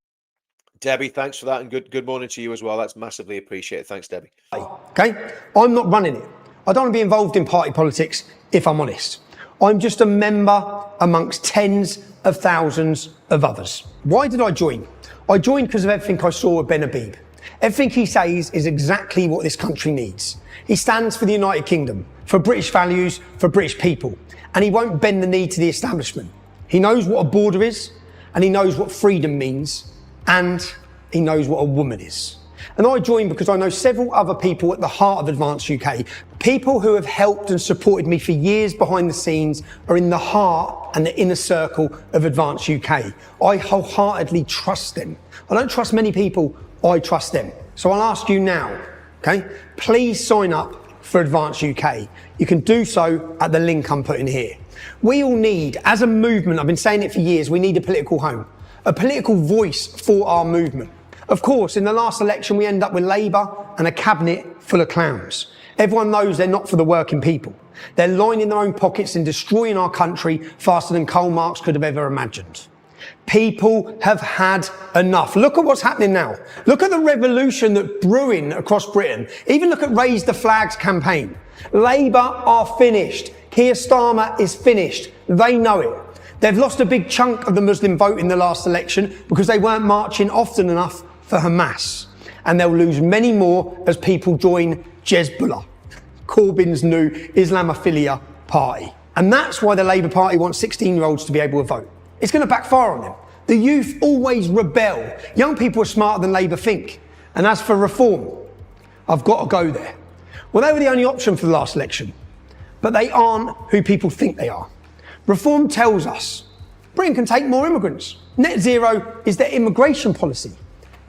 [SPEAKER 1] Debbie, thanks for that, and good morning to you as well. That's massively appreciated. Thanks, Debbie.
[SPEAKER 14] Okay, I'm not running it. I don't want to be involved in party politics, if I'm honest. I'm just a member amongst tens of thousands of others. Why did I join? I joined because of everything I saw with Ben Habib. Everything he says is exactly what this country needs. He stands for the United Kingdom, for British values, for British people, and he won't bend the knee to the establishment. He knows what a border is, and he knows what freedom means, and he knows what a woman is. And I joined because I know several other people at the heart of Advance UK. People who have helped and supported me for years behind the scenes are in the heart and the inner circle of Advance UK. I wholeheartedly trust them. I don't trust many people, I trust them. So I'll ask you now, okay? Please sign up for Advance UK. You can do so at the link I'm putting here. We all need, as a movement, I've been saying it for years, we need a political home, a political voice for our movement. Of course, in the last election, we end up with Labour and a cabinet full of clowns. Everyone knows they're not for the working people. They're lining their own pockets and destroying our country faster than Karl Marx could have ever imagined. People have had enough. Look at what's happening now. Look at the revolution that's brewing across Britain. Even look at Raise the Flags campaign. Labour are finished. Keir Starmer is finished. They know it. They've lost a big chunk of the Muslim vote in the last election because they weren't marching often enough for Hamas. And they'll lose many more as people join Hezbollah, Corbyn's new Islamophilia party. And that's why the Labour Party wants 16-year-olds to be able to vote. It's going to backfire on them. The youth always rebel. Young people are smarter than Labour think. And as for reform, I've got to go there. Well, they were the only option for the last election, but they aren't who people think they are. Reform tells us Britain can take more immigrants. Net zero is their immigration policy.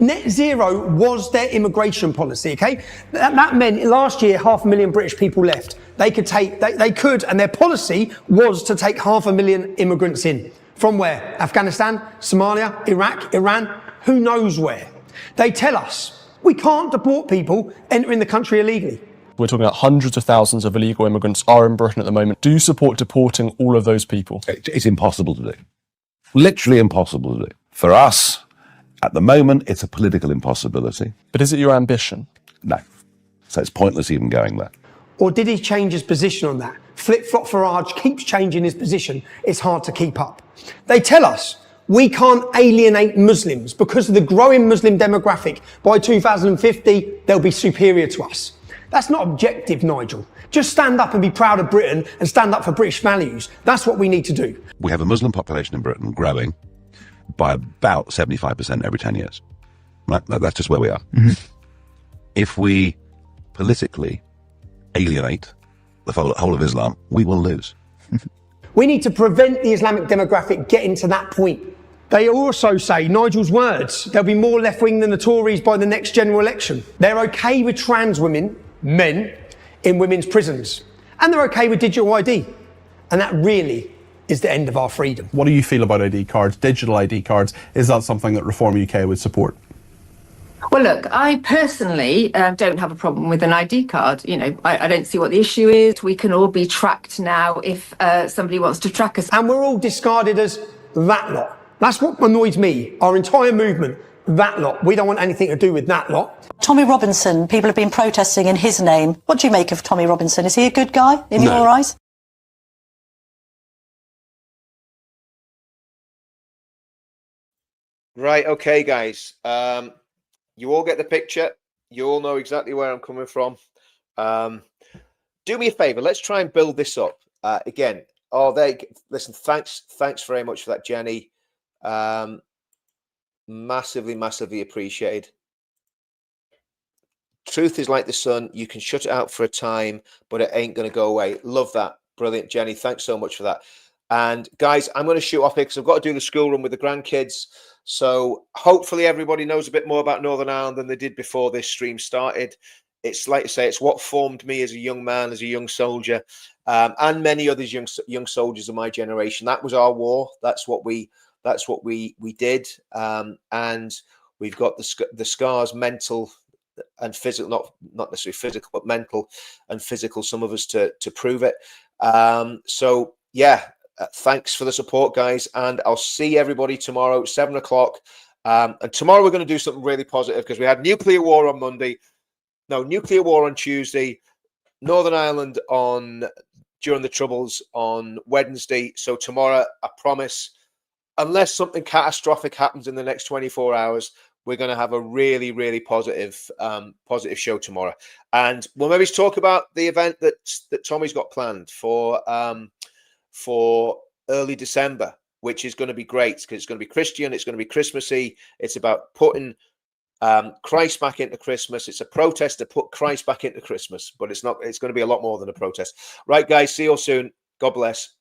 [SPEAKER 14] Net zero was their immigration policy, okay? That meant last year 500,000 British people left. They could, and their policy was to take 500,000 immigrants in. From where? Afghanistan, Somalia, Iraq, Iran, who knows where? They tell us we can't deport people entering the country illegally.
[SPEAKER 15] We're talking about hundreds of thousands of illegal immigrants are in Britain at the moment. Do you support deporting all of those people?
[SPEAKER 16] It's impossible to do. Literally impossible to do. For us, at the moment, it's a political impossibility.
[SPEAKER 15] But is it your ambition?
[SPEAKER 16] No. So it's pointless even going there.
[SPEAKER 14] Or did he change his position on that? Flip-flop Farage keeps changing his position. It's hard to keep up. They tell us we can't alienate Muslims because of the growing Muslim demographic. By 2050, they'll be superior to us. That's not objective, Nigel. Just stand up and be proud of Britain and stand up for British values. That's what we need to do.
[SPEAKER 16] We have a Muslim population in Britain growing by about 75% every 10 years. Right? That's just where we are.
[SPEAKER 17] Mm-hmm.
[SPEAKER 16] If we politically alienate the whole of Islam, we will lose.
[SPEAKER 14] We need to prevent the Islamic demographic getting to that point. They also say, Nigel's words, there'll be more left-wing than the Tories by the next general election. They're okay with trans women, men, in women's prisons. And they're okay with digital ID. And that really is the end of our freedom.
[SPEAKER 17] What do you feel about ID cards, digital ID cards? Is that something that Reform UK would support?
[SPEAKER 18] Well, look, I personally don't have a problem with an ID card. You know, I don't see what the issue is. We can all be tracked now if somebody wants to track us.
[SPEAKER 14] And we're all discarded as that lot. That's what annoys me. Our entire movement, that lot. We don't want anything to do with that lot.
[SPEAKER 19] Tommy Robinson, people have been protesting in his name. What do you make of Tommy Robinson? Is he a good guy in your eyes?
[SPEAKER 1] Right, okay, guys. You all get the picture. You all know exactly where I'm coming from. Do me a favor. Let's try and build this up. Again, listen, thanks very much for that, Jenny. Massively appreciated. Truth is like the sun. You can shut it out for a time, but it ain't going to go away. Love that. Brilliant, Jenny. Thanks so much for that. And guys, I'm going to shoot off here because I've got to do the school run with the grandkids. So hopefully everybody knows a bit more about Northern Ireland than they did before this stream started. It's like I say, it's what formed me as a young man, as a young soldier, and many others young soldiers of my generation. That was our war. That's what we did. And we've got the scars, mental and physical, not necessarily physical, but mental and physical, some of us to prove it. So yeah. Thanks for the support, guys, and I'll see everybody tomorrow, 7 o'clock. And tomorrow we're going to do something really positive because we had nuclear war on Monday. No, nuclear war on Tuesday. Northern Ireland during the Troubles on Wednesday. So tomorrow, I promise, unless something catastrophic happens in the next 24 hours, we're going to have a really, really positive show tomorrow. And we'll maybe talk about the event that Tommy's got planned for early December, which is going to be great because it's going to be Christian, it's going to be Christmassy. It's about putting Christ back into Christmas. It's a protest to put Christ back into Christmas, but it's not. It's going to be a lot more than a protest. Right, guys, see you all soon. God bless.